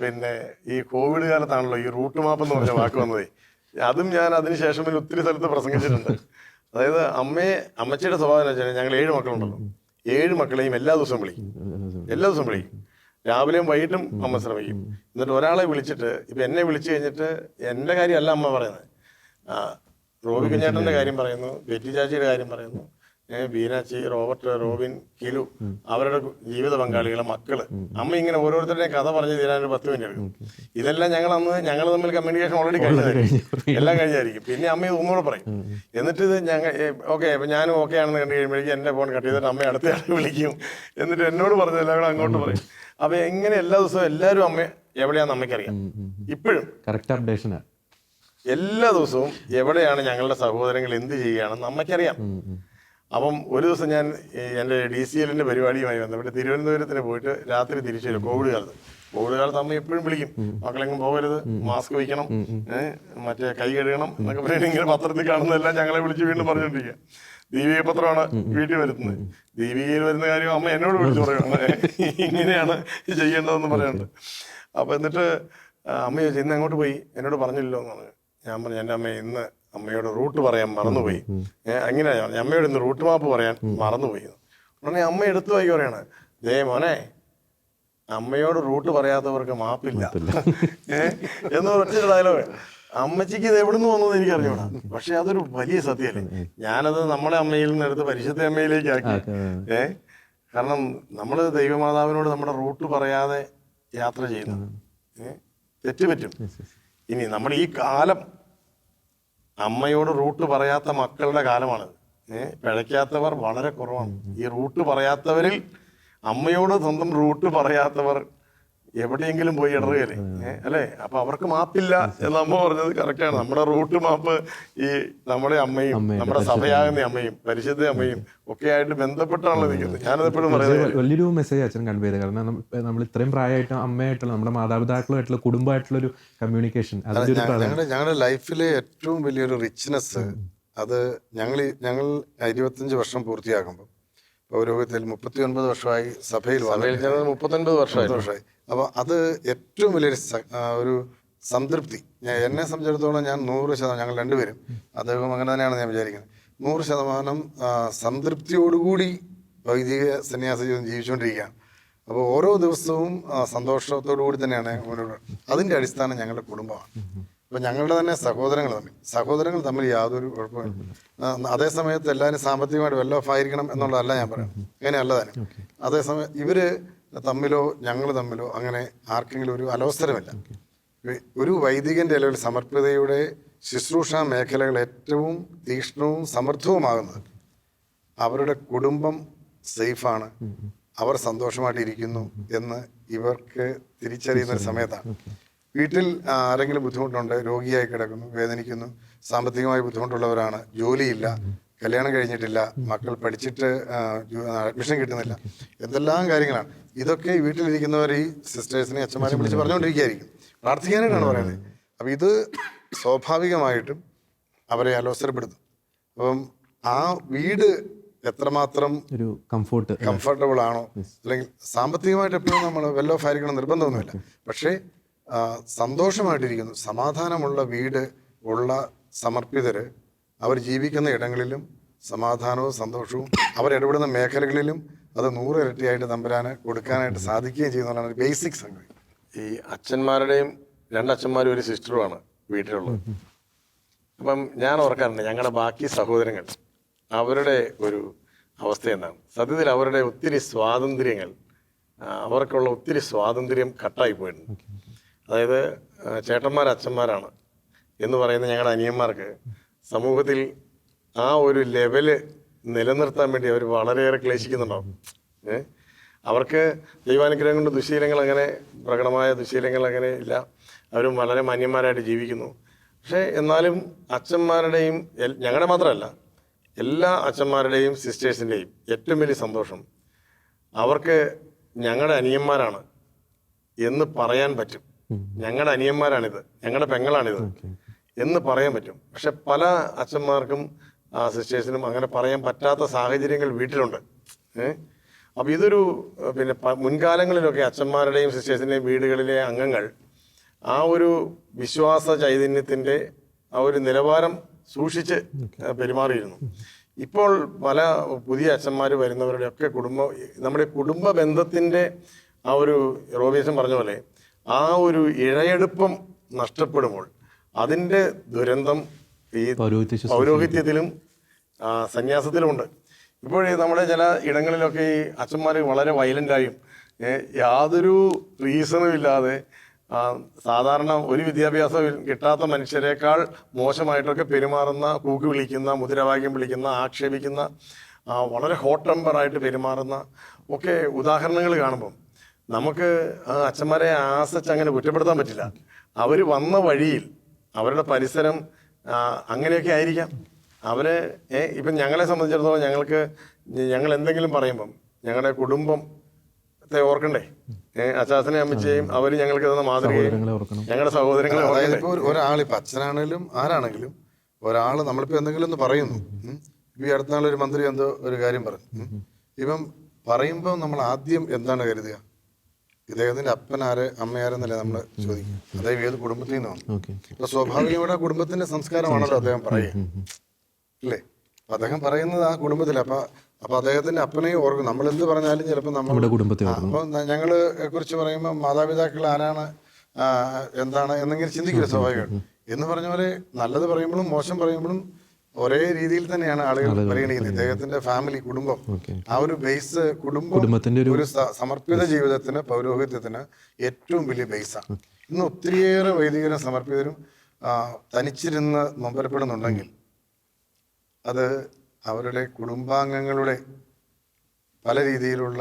പിന്നെ ഈ കോവിഡ് കാലത്താണല്ലോ ഈ റൂട്ട് മാപ്പ് എന്ന് പറഞ്ഞ വാക്ക് വന്നത്. അതും ഞാൻ അതിനുശേഷം ഒത്തിരി സ്ഥലത്ത് പ്രസംഗിച്ചിട്ടുണ്ട്. അതായത് അമ്മച്ചിയുടെ സ്വഭാവം എന്ന് വെച്ചാൽ ഞങ്ങൾ 7 മക്കളുണ്ടല്ലോ, 7 മക്കളെയും എല്ലാ ദിവസവും വിളിക്കും. രാവിലെയും വൈകിട്ടും അമ്മ ശ്രമിക്കും. എന്നിട്ട് ഒരാളെ വിളിച്ചിട്ട് ഇപ്പൊ എന്നെ വിളിച്ചു കഴിഞ്ഞിട്ട് എൻ്റെ കാര്യമല്ല അമ്മ പറയുന്നത്, റോബി കുഞ്ഞേട്ടൻ്റെ കാര്യം പറയുന്നു, ബെറ്റി ചാച്ചിയുടെ കാര്യം പറയുന്നു, ബീനാച്ചി, റോബർട്ട്, റോബിൻ, കിലു, അവരുടെ ജീവിത പങ്കാളികളെ മക്കള്. അമ്മ ഇങ്ങനെ ഓരോരുത്തരുടെയും കഥ പറഞ്ഞു തീരാൻ ഒരു 10 മിനിറ്റ് എടുക്കും. ഇതെല്ലാം ഞങ്ങൾ തമ്മിൽ കമ്മ്യൂണിക്കേഷൻ ഓൾറെഡി എല്ലാം കഴിഞ്ഞായിരിക്കും. പിന്നെ അമ്മ ഒന്നുകൂടെ പറയും. എന്നിട്ട് ഇത് ഓക്കെ ഇപ്പൊ ഞാനും ഓക്കെ ആണെന്ന് കണ്ടു കഴിയുമ്പോഴേക്കും എന്റെ ഫോൺ കട്ട് ചെയ്തിട്ട് അമ്മ അടുത്ത ആൾ വിളിക്കും. എന്നിട്ട് എന്നോട് പറഞ്ഞു എല്ലാം കൂടെ അങ്ങോട്ട് പറയും. അപ്പൊ എങ്ങനെ എല്ലാ ദിവസവും എല്ലാവരും അമ്മ എവിടെയാണെന്ന് അമ്മയ്ക്കറിയാം. ഇപ്പോഴും കറക്റ്റ് അപ്ഡേഷനാ. എല്ലാ ദിവസവും എവിടെയാണ് ഞങ്ങളുടെ സഹോദരങ്ങൾ എന്ത് ചെയ്യുകയാണെന്ന് അമ്മയ്ക്കറിയാം. അപ്പം ഒരു ദിവസം ഞാൻ എൻ്റെ DCLന്റെ പരിപാടിയുമായി ബന്ധപ്പെട്ട് തിരുവനന്തപുരത്തിന് പോയിട്ട് രാത്രി തിരിച്ചു വരും. കോവിഡ് കാലത്ത് അമ്മ എപ്പോഴും വിളിക്കും, മക്കളെങ്ങും പോകരുത്, മാസ്ക് വയ്ക്കണം, മറ്റേ കൈ കഴുകണം എന്നൊക്കെ പറയുന്നത് ഇങ്ങനെ പത്രത്തിൽ കാണുന്നതെല്ലാം ഞങ്ങളെ വിളിച്ച് വീണ്ടും പറഞ്ഞുകൊണ്ടിരിക്കുക. ദീപിക പത്രമാണ് വീട്ടിൽ വരുന്നത്. ദീപികയിൽ വരുന്ന കാര്യം അമ്മ എന്നോട് വിളിച്ചു പറയുകയാണ്, ഇങ്ങനെയാണ് ചെയ്യേണ്ടതെന്ന് പറയുന്നുണ്ട്. അപ്പൊ എന്നിട്ട് അമ്മ ചോദിച്ചു ഇന്ന് എങ്ങോട്ട് പോയി, എന്നോട് പറഞ്ഞില്ലല്ലോ എന്ന് പറഞ്ഞു. ഞാൻ പറഞ്ഞു എൻ്റെ അമ്മ ഇന്ന് അമ്മയോട് റൂട്ട് പറയാൻ മറന്നുപോയി. അങ്ങനെയാ അമ്മയോട് ഇന്ന് റൂട്ട് മാപ്പ് പറയാൻ മറന്നുപോയി. ഉടനെ അമ്മ എടുത്തു വായിക്ക് പറയാണ്, ദേ മോനെ അമ്മയോട് റൂട്ട് പറയാത്തവർക്ക് മാപ്പില്ല എന്ന് ഒറ്റ ഡയലോഗ്. അമ്മച്ചിക്ക് ഇത് എവിടുന്ന് വന്നത് എനിക്ക് അറിഞ്ഞൂടാ, പക്ഷെ അതൊരു വലിയ സത്യമല്ലേ. ഞാനത് നമ്മളെ അമ്മയിൽ നിന്ന് എടുത്ത് പരിശുദ്ധ അമ്മയിലേക്ക് ആക്കി. കാരണം നമ്മള് ദൈവമാതാവിനോട് നമ്മുടെ റൂട്ട് പറയാതെ യാത്ര ചെയ്യുന്നു തെറ്റുപറ്റും. ഇനി നമ്മൾ ഈ കാലം അമ്മയോട് റൂട്ട് പറയാത്ത മക്കളുടെ കാലമാണ്. പിഴയ്ക്കാത്തവർ വളരെ കുറവാണ്. ഈ റൂട്ട് പറയാത്തവരിൽ അമ്മയോട് സ്വന്തം റൂട്ട് പറയാത്തവർ എവിടെയെങ്കിലും പോയി ഇടറുകയല്ലേ, അല്ലേ? അപ്പൊ അവർക്ക് മാപ്പില്ല എന്ന് അമ്മ പറഞ്ഞത് കറക്റ്റാണ്. നമ്മുടെ റൂട്ട് മാപ്പ് ഈ നമ്മുടെ അമ്മയും നമ്മുടെ സഭയാകുന്ന അമ്മയും പരിശുദ്ധ അമ്മയും ഒക്കെ ആയിട്ട് ബന്ധപ്പെട്ടാണല്ലോ നിൽക്കുന്നത്. ഞാനത് എപ്പോഴും പറയുന്നത് വലിയൊരു മെസ്സേജ് അച്ഛൻ കൺവേ ചെയ്തത്. കാരണം നമ്മൾ ഇത്രയും പ്രായമായിട്ട് അമ്മയായിട്ടുള്ള നമ്മുടെ മാതാപിതാക്കളുമായിട്ടുള്ള കുടുംബമായിട്ടുള്ള ഒരു കമ്മ്യൂണിക്കേഷൻ ഞങ്ങളുടെ ലൈഫിലെ ഏറ്റവും വലിയൊരു റിച്ച്നെസ് അത് ഞങ്ങൾ 25 വർഷം പൂർത്തിയാക്കുമ്പോൾ പൗരോഹിത്യത്തിൽ 39 വർഷമായി, സഭയിൽ 39 വർഷമായി. അപ്പോൾ അത് ഏറ്റവും വലിയൊരു ഒരു സംതൃപ്തി. എന്നെ സംബന്ധിച്ചിടത്തോളം ഞാൻ 100%, ഞങ്ങൾ രണ്ടുപേരും, അദ്ദേഹം അങ്ങനെ തന്നെയാണ് ഞാൻ വിചാരിക്കുന്നത്, 100% സംതൃപ്തിയോടുകൂടി വൈദിക സന്യാസ ജീവിതം ജീവിച്ചുകൊണ്ടിരിക്കുകയാണ്. അപ്പോൾ ഓരോ ദിവസവും സന്തോഷത്തോടു കൂടി തന്നെയാണ് മുന്നോട്ട്. അതിൻ്റെ അടിസ്ഥാനം ഞങ്ങളുടെ കുടുംബമാണ്. അപ്പോൾ ഞങ്ങളുടെ തന്നെ സഹോദരങ്ങൾ തമ്മിൽ യാതൊരു കുഴപ്പമില്ല. അതേസമയത്ത് എല്ലാവരും സാമ്പത്തികമായിട്ട് വെൽ ഓഫ് ആയിരിക്കണം എന്നുള്ളതല്ല ഞാൻ പറയുന്നത്, അങ്ങനെയല്ല തന്നെ. അതേസമയം ഇവര് തമ്മിലോ ഞങ്ങൾ തമ്മിലോ അങ്ങനെ ആർക്കെങ്കിലും ഒരു അലോസരമില്ല. ഒരു വൈദികന്റെ അല്ലെങ്കിൽ സമർപ്പിതയുടെ ശുശ്രൂഷ മേഖലകൾ ഏറ്റവും തീക്ഷ്ണവും സമർത്ഥവുമാകുന്നത് അവരുടെ കുടുംബം സേഫാണ്, അവർ സന്തോഷമായിട്ടിരിക്കുന്നു എന്ന് ഇവർക്ക് തിരിച്ചറിയുന്ന ഒരു സമയത്താണ്. വീട്ടിൽ ആരെങ്കിലും ബുദ്ധിമുട്ടുണ്ട്, രോഗിയായി കിടക്കുന്നു, വേദനിക്കുന്നു, സാമ്പത്തികമായി ബുദ്ധിമുട്ടുള്ളവരാണ്, ജോലിയില്ല, കല്യാണം കഴിഞ്ഞിട്ടില്ല, മക്കൾ പഠിച്ചിട്ട് അഡ്മിഷൻ കിട്ടുന്നില്ല, എന്തെല്ലാം കാര്യങ്ങളാണ്. ഇതൊക്കെ വീട്ടിലിരിക്കുന്നവർ ഈ സിസ്റ്റേഴ്സിനെ അച്ഛന്മാരെ വിളിച്ച് പറഞ്ഞുകൊണ്ടിരിക്കുകയായിരിക്കും, പ്രാർത്ഥിക്കാനായിട്ടാണ് പറയുന്നത്. അപ്പം ഇത് സ്വാഭാവികമായിട്ടും അവരെ അലോസരപ്പെടുത്തും. അപ്പം ആ വീട് എത്രമാത്രം ഒരു കംഫർട്ടബിൾ ആണോ, അല്ലെങ്കിൽ സാമ്പത്തികമായിട്ട് എപ്പോഴും നമ്മൾ വെൽ ഓഫ് ആയിരിക്കണം നിർബന്ധമൊന്നുമില്ല, പക്ഷേ സന്തോഷമായിട്ടിരിക്കുന്നു, സമാധാനമുള്ള വീട് ഉള്ള സമർപ്പിതര് അവർ ജീവിക്കുന്ന ഇടങ്ങളിലും സമാധാനവും സന്തോഷവും അവരിടപെടുന്ന മേഖലകളിലും അത് 100 ഇരട്ടിയായിട്ട് തമ്പുരാന് കൊടുക്കാനായിട്ട് സാധിക്കുകയും ചെയ്യുന്നതാണ് ബേസിക് സംഗതി. ഈ അച്ഛന്മാരുടെയും 2 അച്ഛന്മാരും ഒരു സിസ്റ്ററുമാണ് വീട്ടിലുള്ളത്. അപ്പം ഞാൻ ഓർക്കാറുണ്ട് ഞങ്ങളുടെ ബാക്കി സഹോദരങ്ങൾ അവരുടെ ഒരു അവസ്ഥ എന്താണ്. സത്യത്തിൽ അവരുടെ ഒത്തിരി സ്വാതന്ത്ര്യങ്ങൾ, അവർക്കുള്ള ഒത്തിരി സ്വാതന്ത്ര്യം കട്ടായി പോയിട്ടുണ്ട്. അതായത് ചേട്ടന്മാർ അച്ഛന്മാരാണ് എന്ന് പറയുന്ന ഞങ്ങളുടെ അനിയന്മാർക്ക് സമൂഹത്തിൽ ആ ഒരു ലെവല് നിലനിർത്താൻ വേണ്ടി അവർ വളരെയേറെ ക്ലേശിക്കുന്നുണ്ടാവും. അവർക്ക് ദൈവാനുഗ്രഹം കൊണ്ട് ദുശീലങ്ങൾ അങ്ങനെ പ്രകടമായ ദുശീലങ്ങൾ അങ്ങനെ ഇല്ല, അവരും വളരെ മാന്യന്മാരായിട്ട് ജീവിക്കുന്നു. പക്ഷേ എന്നാലും അച്ഛന്മാരുടെയും ഞങ്ങളുടെ മാത്രമല്ല എല്ലാ അച്ഛന്മാരുടെയും സിസ്റ്റേഴ്സിൻ്റെയും ഏറ്റവും വലിയ സന്തോഷം അവർക്ക് ഞങ്ങളുടെ അനിയന്മാരാണ് എന്ന് പറയാൻ പറ്റും. ഞങ്ങളുടെ അനിയന്മാരാണിത്, ഞങ്ങളുടെ പെങ്ങളാണിത് എന്ന് പറയാൻ പറ്റും. പക്ഷെ പല അച്ഛന്മാർക്കും സിസ്റ്റേഴ്സിനും അങ്ങനെ പറയാൻ പറ്റാത്ത സാഹചര്യങ്ങൾ വീട്ടിലുണ്ട്. അപ്പം ഇതൊരു പിന്നെ മുൻകാലങ്ങളിലൊക്കെ അച്ഛന്മാരുടെയും സിസ്റ്റേഴ്സിൻ്റെയും വീടുകളിലെ അംഗങ്ങൾ ആ ഒരു വിശ്വാസ ചൈതന്യത്തിൻ്റെ ആ ഒരു നിലവാരം സൂക്ഷിച്ച് പെരുമാറിയിരുന്നു. ഇപ്പോൾ പല പുതിയ അച്ഛന്മാർ വരുന്നവരുടെയൊക്കെ നമ്മുടെ കുടുംബ ബന്ധത്തിൻ്റെ ആ ഒരു റോബീസൻ പറഞ്ഞ പോലെ ആ ഒരു ഇഴയെടുപ്പം നഷ്ടപ്പെടുമ്പോൾ അതിൻ്റെ ദുരന്തം ഈ പൗരോഹിത്യത്തിലും സന്യാസത്തിലുമുണ്ട്. ഇപ്പോൾ നമ്മുടെ ചില ഇടങ്ങളിലൊക്കെ ഈ അച്ഛന്മാർ വളരെ വയലൻ്റായും യാതൊരു റീസണും ഇല്ലാതെ സാധാരണ ഒരു വിദ്യാഭ്യാസം കിട്ടാത്ത മനുഷ്യരെക്കാൾ മോശമായിട്ടൊക്കെ പെരുമാറുന്ന, കൂക്കി വിളിക്കുന്ന, മുദ്രാവാക്യം വിളിക്കുന്ന, ആക്ഷേപിക്കുന്ന, വളരെ ഹോട്ട് ടെമ്പറായിട്ട് പെരുമാറുന്ന ഒക്കെ ഉദാഹരണങ്ങൾ കാണുമ്പം നമുക്ക് അച്ഛന്മാരെ ആസച്ച് അങ്ങനെ കുറ്റപ്പെടുത്താൻ പറ്റില്ല. അവർ വന്ന വഴിയിൽ അവരുടെ പരിസരം അങ്ങനെയൊക്കെ ആയിരിക്കാം. അവരെ ഇപ്പം ഞങ്ങളെ സംബന്ധിച്ചിടത്തോളം ഞങ്ങൾ എന്തെങ്കിലും പറയുമ്പം ഞങ്ങളുടെ കുടുംബത്തെ ഓർക്കണ്ടേ, അച്ചാച്ചനെ അമ്മച്ചയും അവർ ഞങ്ങൾക്ക് തന്ന മാതൃകയും ഞങ്ങളുടെ സഹോദരങ്ങളെ. അതായത് ഇപ്പോൾ ഒരാളിപ്പോൾ അച്ഛനാണെങ്കിലും ആരാണെങ്കിലും ഒരാൾ നമ്മളിപ്പോൾ എന്തെങ്കിലും ഒന്ന് പറയുന്നു, ഈ അടുത്ത നാളൊരു മന്ത്രി എന്തോ ഒരു കാര്യം പറഞ്ഞു, ഇപ്പം പറയുമ്പോൾ നമ്മൾ ആദ്യം എന്താണ് കരുതുക, ഇദ്ദേഹത്തിന്റെ അപ്പനാര് അമ്മയാരെന്നല്ലേ നമ്മൾ ചോദിക്കും, അതായത് ഏത് കുടുംബത്തിൽ നിന്നാണ്. അപ്പൊ സ്വാഭാവികമായിട്ട് കുടുംബത്തിന്റെ സംസ്കാരമാണല്ലോ അദ്ദേഹം പറയുക, അല്ലേ? അദ്ദേഹം പറയുന്നത് ആ കുടുംബത്തില്. അപ്പൊ അദ്ദേഹത്തിന്റെ അപ്പനെയും ഓർക്കും. നമ്മൾ എന്ത് പറഞ്ഞാലും ചിലപ്പോൾ അപ്പൊ ഞങ്ങളെ കുറിച്ച് പറയുമ്പോൾ മാതാപിതാക്കൾ ആരാണ്, എന്താണ് എന്നെങ്കിലും ചിന്തിക്കില്ല സ്വാഭാവികമായിട്ട്. എന്ന് പറഞ്ഞ പോലെ നല്ലത് പറയുമ്പോഴും മോശം പറയുമ്പോഴും ഒരേ രീതിയിൽ തന്നെയാണ് ആളുകൾ പരിഗണിക്കുന്നത്. ഇദ്ദേഹത്തിന്റെ ഫാമിലി, കുടുംബം, ആ ഒരു ബേസ് കുടുംബത്തിന്റെ ഒരു സമർപ്പിത ജീവിതത്തിന്, പൗരോഹിത്യത്തിന് ഏറ്റവും വലിയ ബേസാണ്. ഇന്ന് ഒത്തിരിയേറെ വൈദികരും സമർപ്പിതരും തനിച്ചിരുന്ന് നൊമ്പരപ്പെടുന്നുണ്ടെങ്കിൽ അത് അവരുടെ കുടുംബാംഗങ്ങളുടെ പല രീതിയിലുള്ള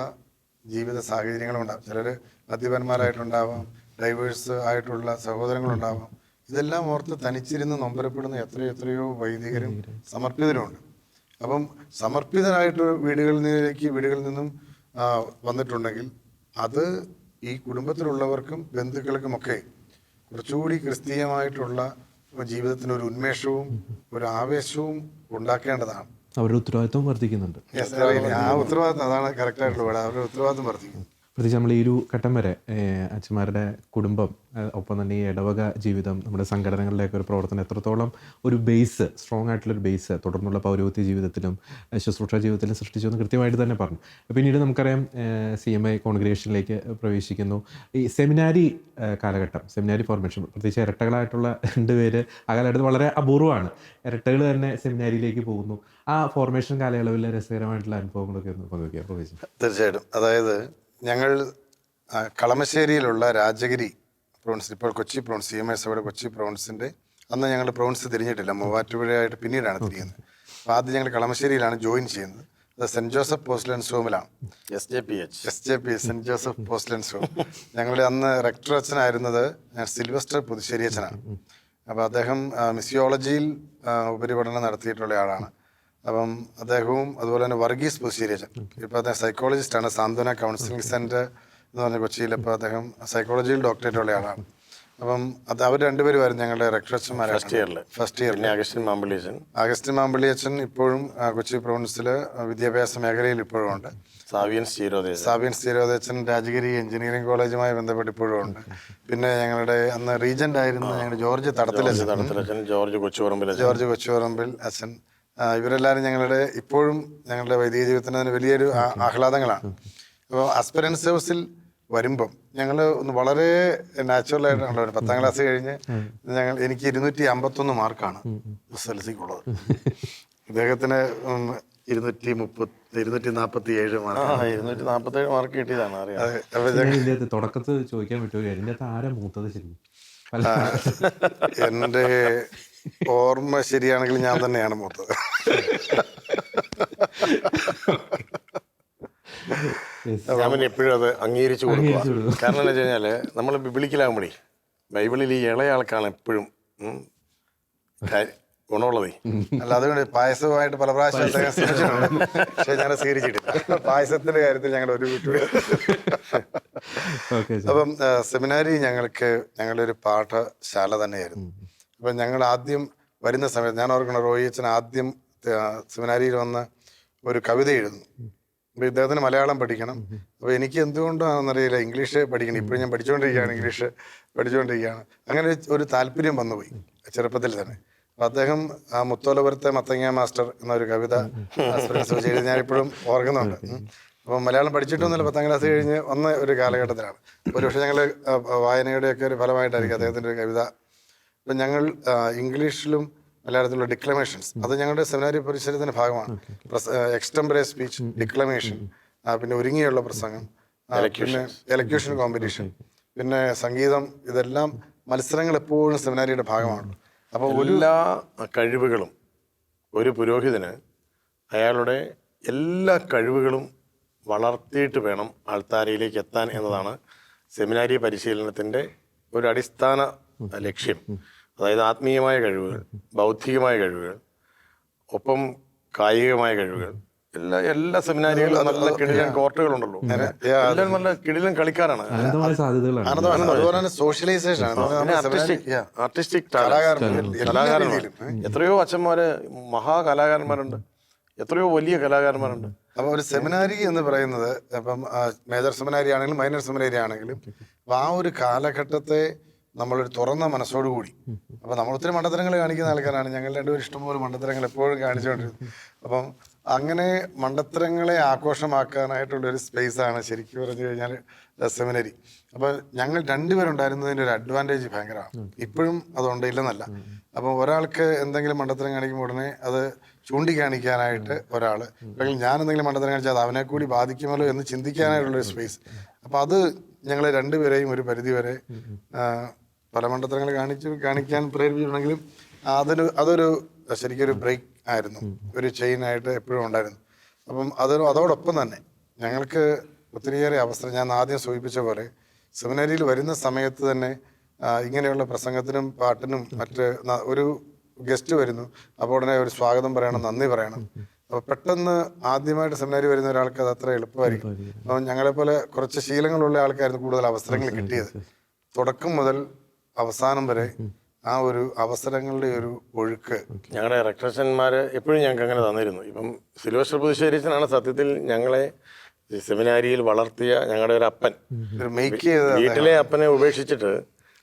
ജീവിത സാഹചര്യങ്ങളുണ്ടാകും. ചിലർ മദ്യപന്മാരായിട്ടുണ്ടാവാം, ഡൈവേഴ്സ് ആയിട്ടുള്ള സഹോദരങ്ങളുണ്ടാവാം. ഇതെല്ലാം ഓർത്ത് തനിച്ചിരുന്ന് നൊമ്പരപ്പെടുന്ന എത്രയോ വൈദികരും സമർപ്പിതരുമുണ്ട്. അപ്പം സമർപ്പിതരായിട്ട് വീടുകളിൽ നിന്നും വന്നിട്ടുണ്ടെങ്കിൽ അത് ഈ കുടുംബത്തിലുള്ളവർക്കും ബന്ധുക്കൾക്കുമൊക്കെ കുറച്ചുകൂടി ക്രിസ്തീയമായിട്ടുള്ള ജീവിതത്തിന് ഒരു ഉന്മേഷവും ഒരു ആവേശവും ഉണ്ടാക്കേണ്ടതാണ്. അവരുടെ ഉത്തരവാദിത്വം വർദ്ധിക്കുന്നുണ്ട്. ആ ഉത്തരവാദിത്വം, അതാണ് കറക്റ്റായിട്ടുള്ള വേർഡ്, അവരുടെ ഉത്തരവാദിത്വം വർദ്ധിക്കും. പ്രത്യേകിച്ച് നമ്മൾ ഈ ഒരു ഘട്ടം വരെ അച്ഛന്മാരുടെ കുടുംബം, ഒപ്പം തന്നെ ഈ ഇടവക ജീവിതം, നമ്മുടെ സംഘടനകളിലേക്ക് ഒരു പ്രവർത്തനം എത്രത്തോളം ഒരു ബേസ്, സ്ട്രോങ് ആയിട്ടുള്ളൊരു ബേസ് തുടർന്നുള്ള പൗരോഹിത്യ ജീവിതത്തിലും ശുശ്രൂഷ ജീവിതത്തിലും സൃഷ്ടിച്ചു എന്ന് കൃത്യമായിട്ട് തന്നെ പറഞ്ഞു. പിന്നീട് നമുക്കറിയാം CMI കോൺഗ്രിഗേഷനിലേക്ക് പ്രവേശിക്കുന്നു. ഈ സെമിനാരി കാലഘട്ടം, സെമിനാരി ഫോർമേഷൻ, പ്രത്യേകിച്ച് ഇരട്ടകളായിട്ടുള്ള 2 പേര് ആ കാലഘട്ടത്തിൽ വളരെ അപൂർവമാണ്. ഇരട്ടകൾ തന്നെ സെമിനാരിയിലേക്ക് പോകുന്നു. ആ ഫോർമേഷൻ കാലയളവിലെ രസകരമായിട്ടുള്ള അനുഭവങ്ങളൊക്കെ ഒന്ന് പങ്കുവയ്ക്കാം. തീർച്ചയായിട്ടും. അതായത് ഞങ്ങൾ കളമശ്ശേരിയിലുള്ള രാജഗിരി പ്രോൺസ്, ഇപ്പോൾ കൊച്ചി പ്രോൺസ്, CMI സഭയുടെ കൊച്ചി പ്രോൺസിൻ്റെ അന്ന് ഞങ്ങൾ പ്രോൺസ് തിരിഞ്ഞിട്ടില്ല, മൂവാറ്റുപുഴയായിട്ട് പിന്നീടാണ് തിരിയുന്നത്. അപ്പോൾ ആദ്യം ഞങ്ങൾ കളമശ്ശേരിയിലാണ് ജോയിൻ ചെയ്യുന്നത്. അത് സെൻറ്റ് ജോസഫ് പോസ്റ്റ്ലൻസ് ഹോമിലാണ്, SJP saint Joseph postulants home. ഞങ്ങളുടെ അന്ന് റെക്ടർ അച്ഛനായിരുന്നത് സിൽവസ്റ്റർ പുതുശ്ശേരി അച്ഛനാണ്. അപ്പോൾ അദ്ദേഹം മിസിയോളജിയിൽ ഉപരിപഠനം നടത്തിയിട്ടുള്ള ആളാണ്. അപ്പം അദ്ദേഹവും അതുപോലെ തന്നെ വർഗീസ് പുതുശ്ശേരി അച്ഛൻ, ഇപ്പോൾ അദ്ദേഹം സൈക്കോളജിസ്റ്റാണ്. സാന്ത്വന കൗൺസിലിംഗ് സെൻറ്റർ എന്ന് പറഞ്ഞ കൊച്ചിയിൽ ഇപ്പോൾ അദ്ദേഹം സൈക്കോളജിയിൽ ഡോക്ടറേറ്റ് ഉള്ള ആളാണ്. അപ്പം അവർ 2 പേരുമായിരുന്നു ഞങ്ങളുടെ റെക്ടറച്ചന്മാർ ഫസ്റ്റ് ഇയറിൽ. അഗസ്റ്റിൻ മാമ്പള്ളി അച്ഛൻ ഇപ്പോഴും കൊച്ചി പ്രൊവിൻസിൽ വിദ്യാഭ്യാസ മേഖലയിൽ ഇപ്പോഴും ഉണ്ട്. സാവിയൻസ് തീരോധച്ചൻ രാജഗിരി എഞ്ചിനീയറിംഗ് കോളേജുമായി ബന്ധപ്പെട്ട് ഇപ്പോഴും ഉണ്ട്. പിന്നെ ഞങ്ങളുടെ അന്ന് റീജന്റ് ആയിരുന്ന ഞങ്ങളുടെ ജോർജ് തടത്തിലച്ഛൻ, ജോർജ് കൊച്ചുപറമ്പിൽ അച്ഛൻ, ഇവരെല്ലാവരും ഞങ്ങളുടെ ഇപ്പോഴും ഞങ്ങളുടെ വൈദിക ജീവിതത്തിന് വലിയൊരു ആഹ്ലാദങ്ങളാണ്. അപ്പോൾ ആസ്പിരൻസ് ഹൗസിൽ വരുമ്പം ഞങ്ങൾ ഒന്ന് വളരെ നാച്ചുറലായിട്ടാണല്ലോ. 10ാം ക്ലാസ് കഴിഞ്ഞ് എനിക്ക് 251 മാർക്കാണ് SLCക്കുള്ളത്. ഇദ്ദേഹത്തിന് 247 മാർക്ക് കിട്ടിയതാണ്. തുടക്കത്തിൽ ചോദിക്കാൻ പറ്റുമോ ഇതിനകത്ത് ആരാ മൂത്തത്? ശരി, എൻ്റെ ഓർമ്മ ശരിയാണെങ്കിൽ ഞാൻ തന്നെയാണ് മൂത്തത്. ഞാൻ എപ്പോഴും അത് അംഗീകരിച്ചു കൊടുക്കുക. കാരണം എന്താ വെച്ച് കഴിഞ്ഞാൽ നമ്മൾ ബിബിളിക്കലാകുമ്പോഴേ ബൈബിളിൽ ഈ ഇളയ ആൾക്കാണ് എപ്പോഴും ഗുണമുള്ളതേ. അല്ല, അതുകൊണ്ട് പായസവുമായിട്ട് പല പ്രാവശ്യം ശ്രമിച്ചിട്ടുണ്ട്, പക്ഷെ ഞാൻ സ്വീകരിച്ചിട്ടില്ല. പായസത്തിന്റെ കാര്യത്തിൽ ഞങ്ങളുടെ ഒരു അപ്പം സെമിനാരി ഞങ്ങളുടെ ഒരു പാഠശാല തന്നെയായിരുന്നു. അപ്പം ഞങ്ങൾ ആദ്യം വരുന്ന സമയത്ത് ഞാൻ ഓർക്കണം, റോയി അച്ഛൻ ആദ്യം സെമിനാരിയിൽ വന്ന് ഒരു കവിത എഴുതുന്നു. അപ്പോൾ ഇദ്ദേഹത്തിന് മലയാളം പഠിക്കണം. അപ്പോൾ എനിക്ക് എന്തുകൊണ്ടാണെന്നറിയില്ല, ഇംഗ്ലീഷ് പഠിക്കണം. ഇപ്പോഴും ഞാൻ പഠിച്ചുകൊണ്ടിരിക്കുകയാണ്, ഇംഗ്ലീഷ് പഠിച്ചുകൊണ്ടിരിക്കുകയാണ്. അങ്ങനെ ഒരു താല്പര്യം വന്നുപോയി ചെറുപ്പത്തിൽ തന്നെ. അപ്പോൾ അദ്ദേഹം മുത്തോലപുരത്തെ മത്തങ്ങ മാസ്റ്റർ എന്നൊരു കവിത എഴുതി ഞാനിപ്പോഴും ഓർക്കുന്നുണ്ട്. അപ്പം മലയാളം പഠിച്ചിട്ടൊന്നുമില്ല, 10ാം ക്ലാസ് കഴിഞ്ഞ് വന്ന ഒരു കാലഘട്ടത്തിലാണ്. ഒരുപക്ഷെ ഞങ്ങൾ വായനയുടെയൊക്കെ ഒരു ഫലമായിട്ടായിരിക്കും അദ്ദേഹത്തിൻ്റെ ഒരു കവിത. അപ്പം ഞങ്ങൾ ഇംഗ്ലീഷിലും മലയാളത്തിലുള്ള ഡിക്ലമേഷൻസ്, അത് ഞങ്ങളുടെ സെമിനാരി പരിസരത്തിൻ്റെ ഭാഗമാണ്. എക്സ്റ്റംപററി സ്പീച്ച്, ഡിക്ലമേഷൻ, പിന്നെ ഒരുങ്ങിയുള്ള പ്രസംഗം, പിന്നെ എലക്യൂഷൻ കോമ്പറ്റീഷൻ, പിന്നെ സംഗീതം, ഇതെല്ലാം മത്സരങ്ങൾ എപ്പോഴും സെമിനാരിയുടെ ഭാഗമാണ്. അപ്പോൾ എല്ലാ കഴിവുകളും ഒരു പുരോഹിതന് അയാളുടെ എല്ലാ കഴിവുകളും വളർത്തിയിട്ട് വേണം ആൾത്താരയിലേക്ക് എത്താൻ എന്നതാണ് സെമിനാരി പരിശീലനത്തിൻ്റെ ഒരു അടിസ്ഥാന ലക്ഷ്യം. അതായത് ആത്മീയമായ കഴിവുകൾ, ബൗദ്ധികമായ കഴിവുകൾ, ഒപ്പം കായികമായ കഴിവുകൾ. എല്ലാ സെമിനാരികളും നല്ല കിടിലൻ കോർട്ടുകളുണ്ടല്ലോ, എല്ലാം നല്ല കിടിലൻ കളിക്കാരാണ്. ആർട്ടിസ്റ്റിക് കലാകാരന്മാർ, എത്രയോ അച്ഛന്മാര് മഹാകലാകാരന്മാരുണ്ട്, എത്രയോ വലിയ കലാകാരന്മാരുണ്ട്. അപ്പോൾ ഒരു സെമിനാരി എന്ന് പറയുന്നത് ഇപ്പം മേജർ സെമിനാരി ആണെങ്കിലും മൈനർ സെമിനാരി ആണെങ്കിലും ആ ഒരു കാലഘട്ടത്തെ നമ്മളൊരു തുറന്ന മനസ്സോടുകൂടി, അപ്പം നമ്മൾ ഒത്തിരി മണ്ടത്തരങ്ങൾ കാണിക്കുന്ന ആൾക്കാരാണ്. ഞങ്ങൾ രണ്ടുപേരും ഇഷ്ടംപോലെ മണ്ടത്തരങ്ങൾ എപ്പോഴും കാണിച്ചുകൊണ്ടിരുന്നത്. അപ്പം അങ്ങനെ മണ്ടത്തരങ്ങളെ ആഘോഷമാക്കാനായിട്ടുള്ളൊരു സ്പേസാണ് ശരിക്കും പറഞ്ഞു കഴിഞ്ഞാൽ സെമിനറി. അപ്പോൾ ഞങ്ങൾ 2 പേരുണ്ടായിരുന്നതിൻ്റെ ഒരു അഡ്വാൻറ്റേജ് ഭയങ്കരമാണ്. ഇപ്പോഴും അതുകൊണ്ട് ഇല്ലെന്നല്ല. അപ്പം ഒരാൾക്ക് എന്തെങ്കിലും മണ്ടത്തരം കാണിക്കുമ്പോൾ ഉടനെ അത് ചൂണ്ടിക്കാണിക്കാനായിട്ട് ഒരാൾ, അല്ലെങ്കിൽ ഞാൻ എന്തെങ്കിലും മണ്ടത്തരം കാണിച്ചാൽ അത് അവനെ കൂടി ബാധിക്കുമല്ലോ എന്ന് ചിന്തിക്കാനായിട്ടുള്ളൊരു സ്പേസ്. അപ്പം അത് ഞങ്ങൾ 2 പേരെയും ഒരു പരിധിവരെ പല മണ്ടത്തരങ്ങൾ കാണിക്കാൻ പ്രേരിപ്പിച്ചിട്ടുണ്ടെങ്കിലും അതൊരു ശരിക്കൊരു ബ്രേക്ക് ആയിരുന്നു, ഒരു ചെയിനായിട്ട് എപ്പോഴും ഉണ്ടായിരുന്നു. അപ്പം അതോടൊപ്പം തന്നെ ഞങ്ങൾക്ക് ഒത്തിരിയേറെ അവസരം, ഞാൻ ആദ്യം സൂചിപ്പിച്ച പോലെ സെമിനാരിയിൽ വരുന്ന സമയത്ത് തന്നെ ഇങ്ങനെയുള്ള പ്രസംഗത്തിനും പാട്ടിനും ഒരു ഗസ്റ്റ് വരുന്നു, അപ്പോൾ ഉടനെ ഒരു സ്വാഗതം പറയണം, നന്ദി പറയണം. അപ്പോൾ പെട്ടെന്ന് ആദ്യമായിട്ട് സെമിനാരി വരുന്ന ഒരാൾക്ക് അത് അത്ര എളുപ്പമായിരിക്കും. അപ്പം ഞങ്ങളെപ്പോലെ കുറച്ച് ശീലങ്ങളുള്ള ആൾക്കായിരുന്നു കൂടുതൽ അവസരങ്ങൾ കിട്ടിയത്. തുടക്കം മുതൽ അവസാനം വരെ ആ ഒരു അവസരങ്ങളുടെ ഒരു ഒഴുക്ക് ഞങ്ങളുടെ റെക്ടറച്ചന്മാർ എപ്പോഴും ഞങ്ങൾക്ക് അങ്ങനെ തന്നിരുന്നു. ഇപ്പം സിൽവസ്റ്റർ പുതുശ്ശേരിച്ചനാണ് സത്യത്തിൽ ഞങ്ങളെ സെമിനാരിയിൽ വളർത്തിയ ഞങ്ങളുടെ ഒരു അപ്പൻ. വീട്ടിലെ അപ്പനെ ഉപേക്ഷിച്ചിട്ട്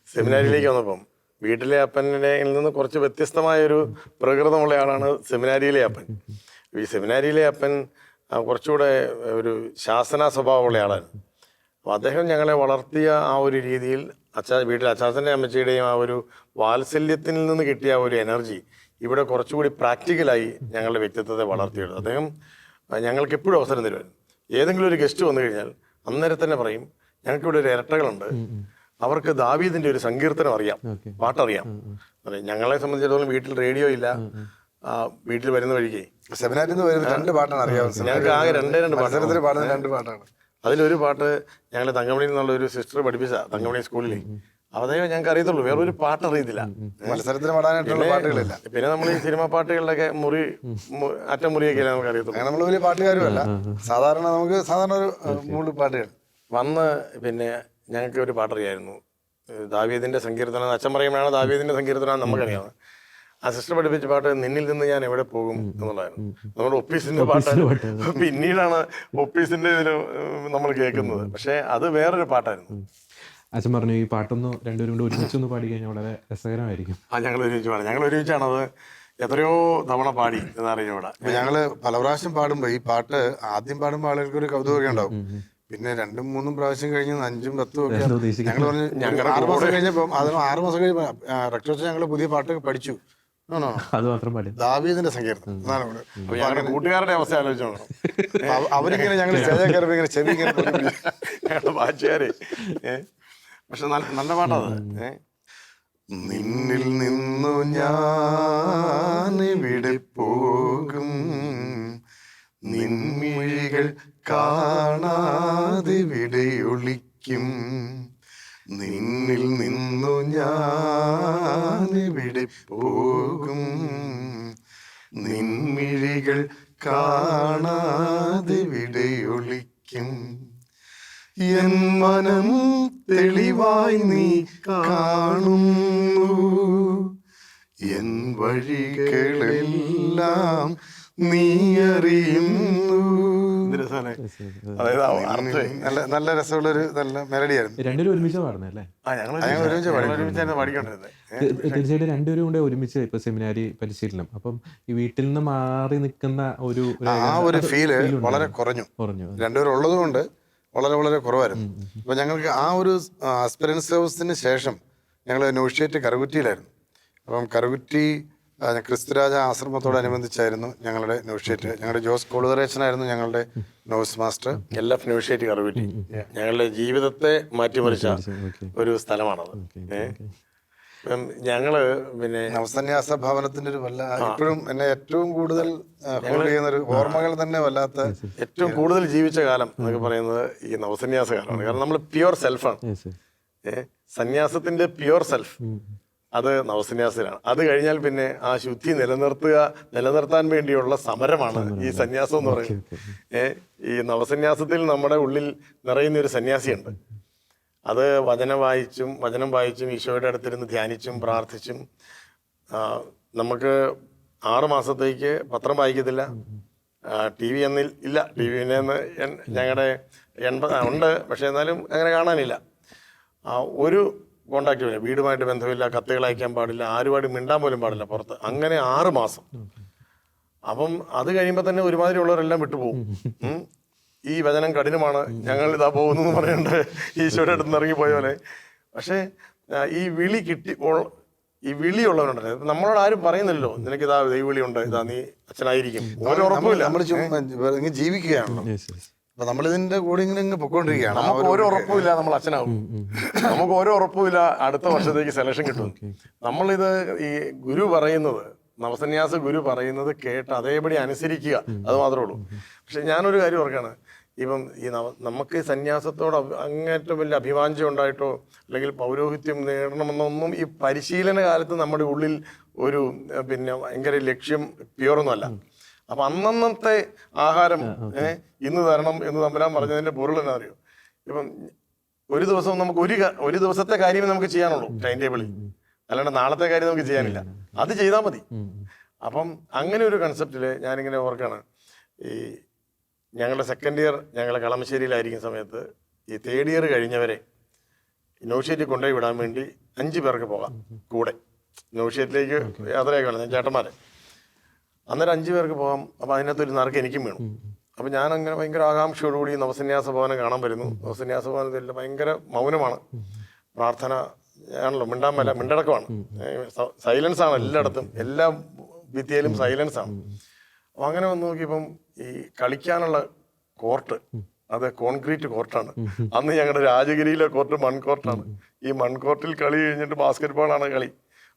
സെമിനാരിയിലേക്ക് വന്നപ്പം വീട്ടിലെ അപ്പൻ്റെ നിന്ന് കുറച്ച് വ്യത്യസ്തമായൊരു പ്രകൃതമുള്ള ആളാണ് സെമിനാരിയിലെ അപ്പൻ. ഈ സെമിനാരിയിലെ അപ്പൻ കുറച്ചുകൂടെ ഒരു ശാസന സ്വഭാവമുള്ള ആളാണ്. അപ്പോൾ അദ്ദേഹം ഞങ്ങളെ വളർത്തിയ ആ ഒരു രീതിയിൽ വീട്ടിൽ അച്ചാച്ചൻ്റെ അമ്മച്ചിയുടെയും ആ ഒരു വാത്സല്യത്തിൽ നിന്ന് കിട്ടിയ ആ ഒരു എനർജി ഇവിടെ കുറച്ചുകൂടി പ്രാക്ടിക്കലായി ഞങ്ങളുടെ വ്യക്തിത്വത്തെ വളർത്തിയെടുത്തു. അദ്ദേഹം ഞങ്ങൾക്ക് എപ്പോഴും അവസരം തരുമായിരുന്നു. ഏതെങ്കിലും ഒരു ഗസ്റ്റ് വന്നു കഴിഞ്ഞാൽ അന്നേരം തന്നെ പറയും, ഞങ്ങൾക്കിവിടെ ഒരു ഇരട്ടകളുണ്ട്, അവർക്ക് ദാവീദിന്റെ ഒരു സങ്കീർത്തനം അറിയാം, പാട്ടറിയാം. ഞങ്ങളെ സംബന്ധിച്ചിടത്തോളം വീട്ടിൽ റേഡിയോ ഇല്ല. വീട്ടിൽ വരുന്ന വഴിക്ക് സെമിനാരിൽ നിന്ന് വരുന്ന 2 പാട്ടാണ് അറിയാവുന്നത്. ഞങ്ങൾക്ക് ആകെ രണ്ട് പാട്ടാണ് 2 പാട്ടാണ്. അതിലൊരു പാട്ട് ഞങ്ങൾ തങ്കമണിയിൽ നിന്നുള്ള ഒരു സിസ്റ്റർ പഠിപ്പിച്ച തങ്കമണി സ്കൂളിൽ, അതേ ഞങ്ങൾക്ക് അറിയത്തുള്ളൂ, വേറൊരു പാട്ട് അറിയത്തില്ല. മത്സരത്തിന് പാടാനായിട്ടുള്ള പാട്ടുകളില്ല. പിന്നെ നമ്മൾ ഈ സിനിമാ പാട്ടുകളിലൊക്കെ അറ്റമുറിയൊക്കെ നമുക്ക് അറിയത്തുള്ളൂ. നമ്മൾ വലിയ പാട്ടുകാരുമല്ല, സാധാരണ ഒരു മൂള് പാട്ടുകൾ വന്ന്. പിന്നെ ഞങ്ങൾക്ക് ഒരു പാട്ടറിയായിരുന്നു, ദാവീദിന്റെ സങ്കീർത്തനം. അച്ഛൻ പറയുമ്പോഴാണ് ദാവീദിന്റെ സങ്കീർത്തനം നമുക്കറിയാം. ആ സിസ്റ്റർ പഠിപ്പിച്ച പാട്ട് നിന്നിൽ നിന്ന് ഞാൻ എവിടെ പോകും എന്നുള്ളതായിരുന്നു. നമ്മുടെ ഒപ്പീസിന്റെ പാട്ട് പിന്നീടാണ് ഒപ്പീസിന്റെ ഇതിൽ നമ്മൾ കേൾക്കുന്നത്. പക്ഷെ അത് വേറൊരു പാട്ടായിരുന്നു. അച്ഛൻ പറഞ്ഞു ഈ പാട്ടൊന്ന് രണ്ടുപേരും കൂടെ ഒരുമിച്ചൊന്ന് പാടി കഴിഞ്ഞാൽ വളരെ രസകരമായിരിക്കും. ഞങ്ങൾ ഒരുമിച്ച് പാടാം. ഞങ്ങൾ ഒരുമിച്ചാണത് എത്രയോ തവണ പാടി എന്നറിഞ്ഞൂടാ. ഞങ്ങള് പല പ്രാവശ്യം പാടുമ്പോ ഈ പാട്ട് ആദ്യം പാടുമ്പോൾ ആളുകൾക്ക് ഒരു കൗതുകമൊക്കെ ഉണ്ടാവും. പിന്നെ 2-3 പ്രാവശ്യം കഴിഞ്ഞ് 5ഉം 10ഉം ഒക്കെ ഞങ്ങൾ പറഞ്ഞു. 6 മാസം കഴിഞ്ഞപ്പോ 6 മാസം കഴിഞ്ഞപ്പോ റെക്ടർ ഞങ്ങള് പുതിയ പാട്ടൊക്കെ പഠിച്ചു. അത് മാത്രം പാടി ദാവീദിന്റെ സങ്കീർത്തനം. ഞങ്ങളുടെ കൂട്ടുകാരുടെ അവസ്ഥ ആലോചിച്ചോളാം. അവരിങ്ങനെ ഞങ്ങൾ ചെവി ഞങ്ങളുടെ ഭാഷകാരെ. പക്ഷെ നല്ല പാട്ടാണ്. നിന്നിൽ നിന്നു ഞാൻ ഇവിടെ പോകും, നിൻമിഴികൾ കാണാതെ വിടയൊളിക്കും. നിന്നിൽ നിന്നു ഞാൻ ഇവിടെ പോകും, നിൻമിഴികൾ കാണാതെ വിടയൊളിക്കും. എൻ മനം തെളിവായി നീ കാണുന്നു, എൻ വഴികളെല്ലാം നീ അറിയുന്നു. നല്ല രസമുള്ളൊരു നല്ല മെലഡിയായിരുന്നു. രണ്ടുപേരും ഒരുമിച്ച് പാടുന്നല്ലേ? തീർച്ചയായിട്ടും രണ്ടുപേരും കൂടെ ഒരുമിച്ച് ഇപ്പൊ സെമിനാരി പരിശീലനം. അപ്പം ഈ വീട്ടിൽ നിന്ന് മാറി നിൽക്കുന്ന ഒരു ഫീല് വളരെ കുറഞ്ഞു. രണ്ടുപേരും ഉള്ളതുകൊണ്ട് വളരെ കുറവായിരുന്നു. അപ്പൊ ഞങ്ങൾക്ക് ആ ഒരു ആസ്പിറൻസ് സർവീസിന് ശേഷം ഞങ്ങൾ നെഗോഷിയേറ്റ് കറുകുറ്റിയിലായിരുന്നു. അപ്പം കറുകുറ്റി ക്രിസ്തുരാജ ആശ്രമത്തോടനുബന്ധിച്ചായിരുന്നു ഞങ്ങളുടെ നെഗോഷിയേറ്റ്. ഞങ്ങളുടെ ജോസ് കോളുതറേച്ചനായിരുന്നു ഞങ്ങളുടെ നോസ് മാസ്റ്റർ. LF നെഗോഷിയേറ്റ് കറുകുറ്റി ഞങ്ങളുടെ ജീവിതത്തെ മാറ്റിമറിച്ച ഒരു സ്ഥലമാണത്. ഞങ്ങള് പിന്നെ നവസന്യാസ ഭവനത്തിന്റെ ഒരു ഇപ്പോഴും എന്നെ ഏറ്റവും കൂടുതൽ ചെയ്യുന്ന ഒരു ഓർമ്മകൾ തന്നെ വല്ലാത്ത ഏറ്റവും കൂടുതൽ ജീവിച്ച കാലം എന്നൊക്കെ പറയുന്നത് ഈ നവസന്യാസ കാലമാണ്. കാരണം നമ്മൾ പ്യുവർ സെൽഫാണ്. സന്യാസത്തിന്റെ പ്യുവർ സെൽഫ് അത് നവസന്യാസത്തിലാണ്. അത് കഴിഞ്ഞാൽ പിന്നെ ആ ശുദ്ധി നിലനിർത്താൻ വേണ്ടിയുള്ള സമരമാണ് ഈ സന്യാസം എന്ന് പറയുന്നത്. ഈ നവസന്യാസത്തിൽ നമ്മുടെ ഉള്ളിൽ നിറയുന്ന ഒരു സന്യാസിയുണ്ട്. അത് വചനം വായിച്ചും ഈശോയുടെ അടുത്തിരുന്ന് ധ്യാനിച്ചും പ്രാർത്ഥിച്ചും. നമുക്ക് 6 മാസത്തേക്ക് പത്രം വായിക്കത്തില്ല. TV ഒന്നും ഇല്ല. TV ഞങ്ങളുടെ 80 ഉണ്ട്, പക്ഷെ എന്നാലും അങ്ങനെ കാണാനില്ല. ഒരു കോണ്ടാക്റ്റും ഇല്ല, വീടുമായിട്ട് ബന്ധമില്ല, കത്തുകൾ അയക്കാൻ പാടില്ല, ആരുമായിട്ട് മിണ്ടാൻ പോലും പാടില്ല പുറത്ത്. അങ്ങനെ 6 മാസം. അപ്പം അത് കഴിയുമ്പോൾ തന്നെ ഒരുമാതിരി ഉള്ളവരെല്ലാം വിട്ടുപോകും. ഈ വചനം കഠിനമാണ്, ഞങ്ങൾ ഇതാ പോകുന്നു എന്ന് പറയുന്നുണ്ട് ഈശോയുടെ അടുത്ത് നിന്ന് ഇറങ്ങിപ്പോയ പോലെ. പക്ഷേ ഈ വിളിയുള്ളവരുണ്ടല്ലേ, നമ്മളോട് ആരും പറയുന്നില്ലല്ലോ നിനക്ക് ഇതാ ദൈവവിളിയുണ്ട്, ഇതാ നീ അച്ഛനായിരിക്കും, ഒരു ഉറപ്പില്ല. നമ്മൾ ജീവിക്കുകയാണല്ലോ. അപ്പൊ നമ്മളിതിന്റെ കൂടെ ഇങ്ങനെ പൊക്കോണ്ടിരിക്കുകയാണ്. നമുക്ക് ഒരു ഉറപ്പുമില്ല നമ്മൾ അച്ഛനാവും, നമുക്ക് ഒരു ഉറപ്പുമില്ല അടുത്ത വർഷത്തേക്ക് സെലക്ഷൻ കിട്ടും. നമ്മളിത് ഈ ഗുരു പറയുന്നത്, നവസന്യാസ ഗുരു പറയുന്നത് കേട്ട് അതേപടി അനുസരിക്കുക, അത് മാത്രമേ ഉള്ളൂ. പക്ഷെ ഞാനൊരു കാര്യം ഓർക്കാണ്, ഇപ്പം ഈ നമുക്ക് സന്യാസത്തോട് അങ്ങേറ്റം വലിയ അഭിവാഞ്ചം ഉണ്ടായിട്ടോ അല്ലെങ്കിൽ പൗരോഹിത്യം നേടണമെന്നൊന്നും ഈ പരിശീലന കാലത്ത് നമ്മുടെ ഉള്ളിൽ ഒരു പിന്നെ ഭയങ്കര ലക്ഷ്യം പ്യുവറൊന്നുമല്ല. അപ്പൊ അന്നന്നത്തെ ആഹാരം ഇന്ന് തരണം എന്ന് തമ്പുരാൻ പറഞ്ഞതിന്റെ പൊരുൾ എന്നാ അറിയോ? ഇപ്പം ഒരു ദിവസം നമുക്ക് ഒരു ദിവസത്തെ കാര്യമേ നമുക്ക് ചെയ്യാനുള്ളൂ ടൈം ടേബിളിൽ, അല്ലാണ്ട് നാളത്തെ കാര്യം നമുക്ക് ചെയ്യാനില്ല, അത് ചെയ്താൽ മതി. അപ്പം അങ്ങനെ ഒരു കൺസെപ്റ്റില് ഞാനിങ്ങനെ ഓർക്കാണ്, ഈ ഞങ്ങളുടെ സെക്കൻഡ് ഇയർ ഞങ്ങൾ കളമശ്ശേരിയിലായിരിക്കുന്ന സമയത്ത് ഈ തേർഡ് ഇയർ കഴിഞ്ഞവരെ നൗഷേറ്റിൽ കൊണ്ടുപോയി വിടാൻ വേണ്ടി 5 പേർക്ക് പോകാം കൂടെ. നൗഷേറ്റിലേക്ക് യാത്രയൊക്കെ വേണം, ഞാൻ ചേട്ടന്മാരെ. അന്നേരം 5 പേർക്ക് പോകാം. അപ്പം അതിനകത്തൊരു നറുക്ക് എനിക്കും വേണം. അപ്പം ഞാനങ്ങനെ ഭയങ്കര ആകാംക്ഷയോടുകൂടി നവസന്യാസ ഭവനം കാണാൻ വരുന്നു. നവസന്യാസ ഭവനത്തിൽ ഭയങ്കര മൗനമാണ്, പ്രാർത്ഥന ആണല്ലോ, മിണ്ടടക്കമാണ്, സൈലൻസ് ആണ് എല്ലായിടത്തും, എല്ലാ ഭിത്തിയിലും സൈലൻസ് ആണ്. അപ്പം അങ്ങനെ വന്ന് നോക്കിയപ്പം ഈ കളിക്കാനുള്ള കോർട്ട് അത് കോൺക്രീറ്റ് കോർട്ടാണ്. അന്ന് ഞങ്ങളുടെ രാജഗിരിയിലെ കോർട്ട് മൺകോർട്ടാണ്. ഈ മൺകോർട്ടിൽ കളി കഴിഞ്ഞിട്ട് ബാസ്കറ്റ് ബോളാണ് കളി,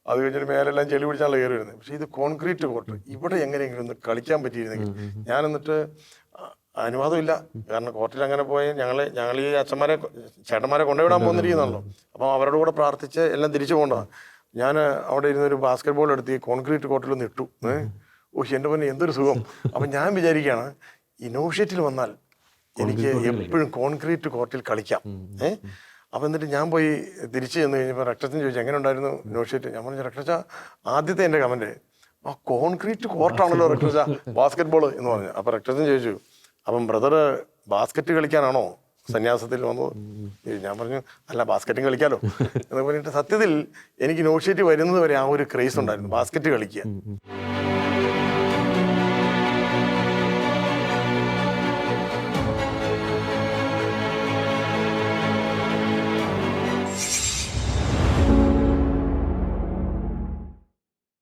അത് കഴിഞ്ഞിട്ട് മേലെല്ലാം ചെളി പിടിച്ചാണല്ലോ കയറി വരുന്നത്. പക്ഷെ ഇത് കോൺക്രീറ്റ് കോർട്ട്, ഇവിടെ എങ്ങനെയെങ്കിലും ഒന്ന് കളിക്കാൻ പറ്റിയിരുന്നെങ്കിൽ. ഞാൻ എന്നിട്ട് അനുവാദമില്ല, കാരണം കോർട്ടിൽ അങ്ങനെ പോയി ഞങ്ങൾ ഈ ചേട്ടന്മാരെ കൊണ്ടുവിടാൻ പോകുന്നിരിക്കുന്നല്ലോ. അപ്പം അവരുടെ കൂടെ പ്രാർത്ഥിച്ച് എല്ലാം തിരിച്ചു പോകേണ്ടതാണ്. ഞാൻ അവിടെ ഇരുന്നൊരു ബാസ്കറ്റ് ബോൾ എടുത്ത് ഈ കോൺക്രീറ്റ് കോർട്ടിൽ ഒന്ന് ഇട്ടു. എൻ്റെ പൊന്നെ എന്തൊരു സുഖം. അപ്പം ഞാൻ വിചാരിക്കുകയാണ്, ഈ നൗഷേറ്റിൽ വന്നാൽ എനിക്ക് എപ്പോഴും കോൺക്രീറ്റ് കോർട്ടിൽ കളിക്കാം. അപ്പം എന്നിട്ട് ഞാൻ പോയി തിരിച്ചു ചെന്ന് കഴിഞ്ഞപ്പോൾ രക്തത്തിന് ചോദിച്ചു എങ്ങനെ ഉണ്ടായിരുന്നു നൗഷേറ്റ്. ഞാൻ പറഞ്ഞു, രക്തച്ച ആദ്യത്തെ എൻ്റെ കമൻറ്റ്, ആ കോൺക്രീറ്റ് കോർട്ടാണല്ലോ രക്തച്ച ബാസ്കറ്റ് ബോൾ എന്ന് പറഞ്ഞു. അപ്പം രക്തത്തിന് ചോദിച്ചു, അപ്പം ബ്രദർ ബാസ്കറ്റ് കളിക്കാനാണോ സന്യാസത്തിൽ വന്നത്? ഞാൻ പറഞ്ഞു, അല്ല ബാസ്കറ്റും കളിക്കാലോ എന്ന് പറഞ്ഞിട്ട്. സത്യത്തിൽ എനിക്ക് നൗഷേറ്റ് വരുന്നത് വരെ ആ ഒരു ക്രേസ് ഉണ്ടായിരുന്നു ബാസ്കറ്റ് കളിക്കുക.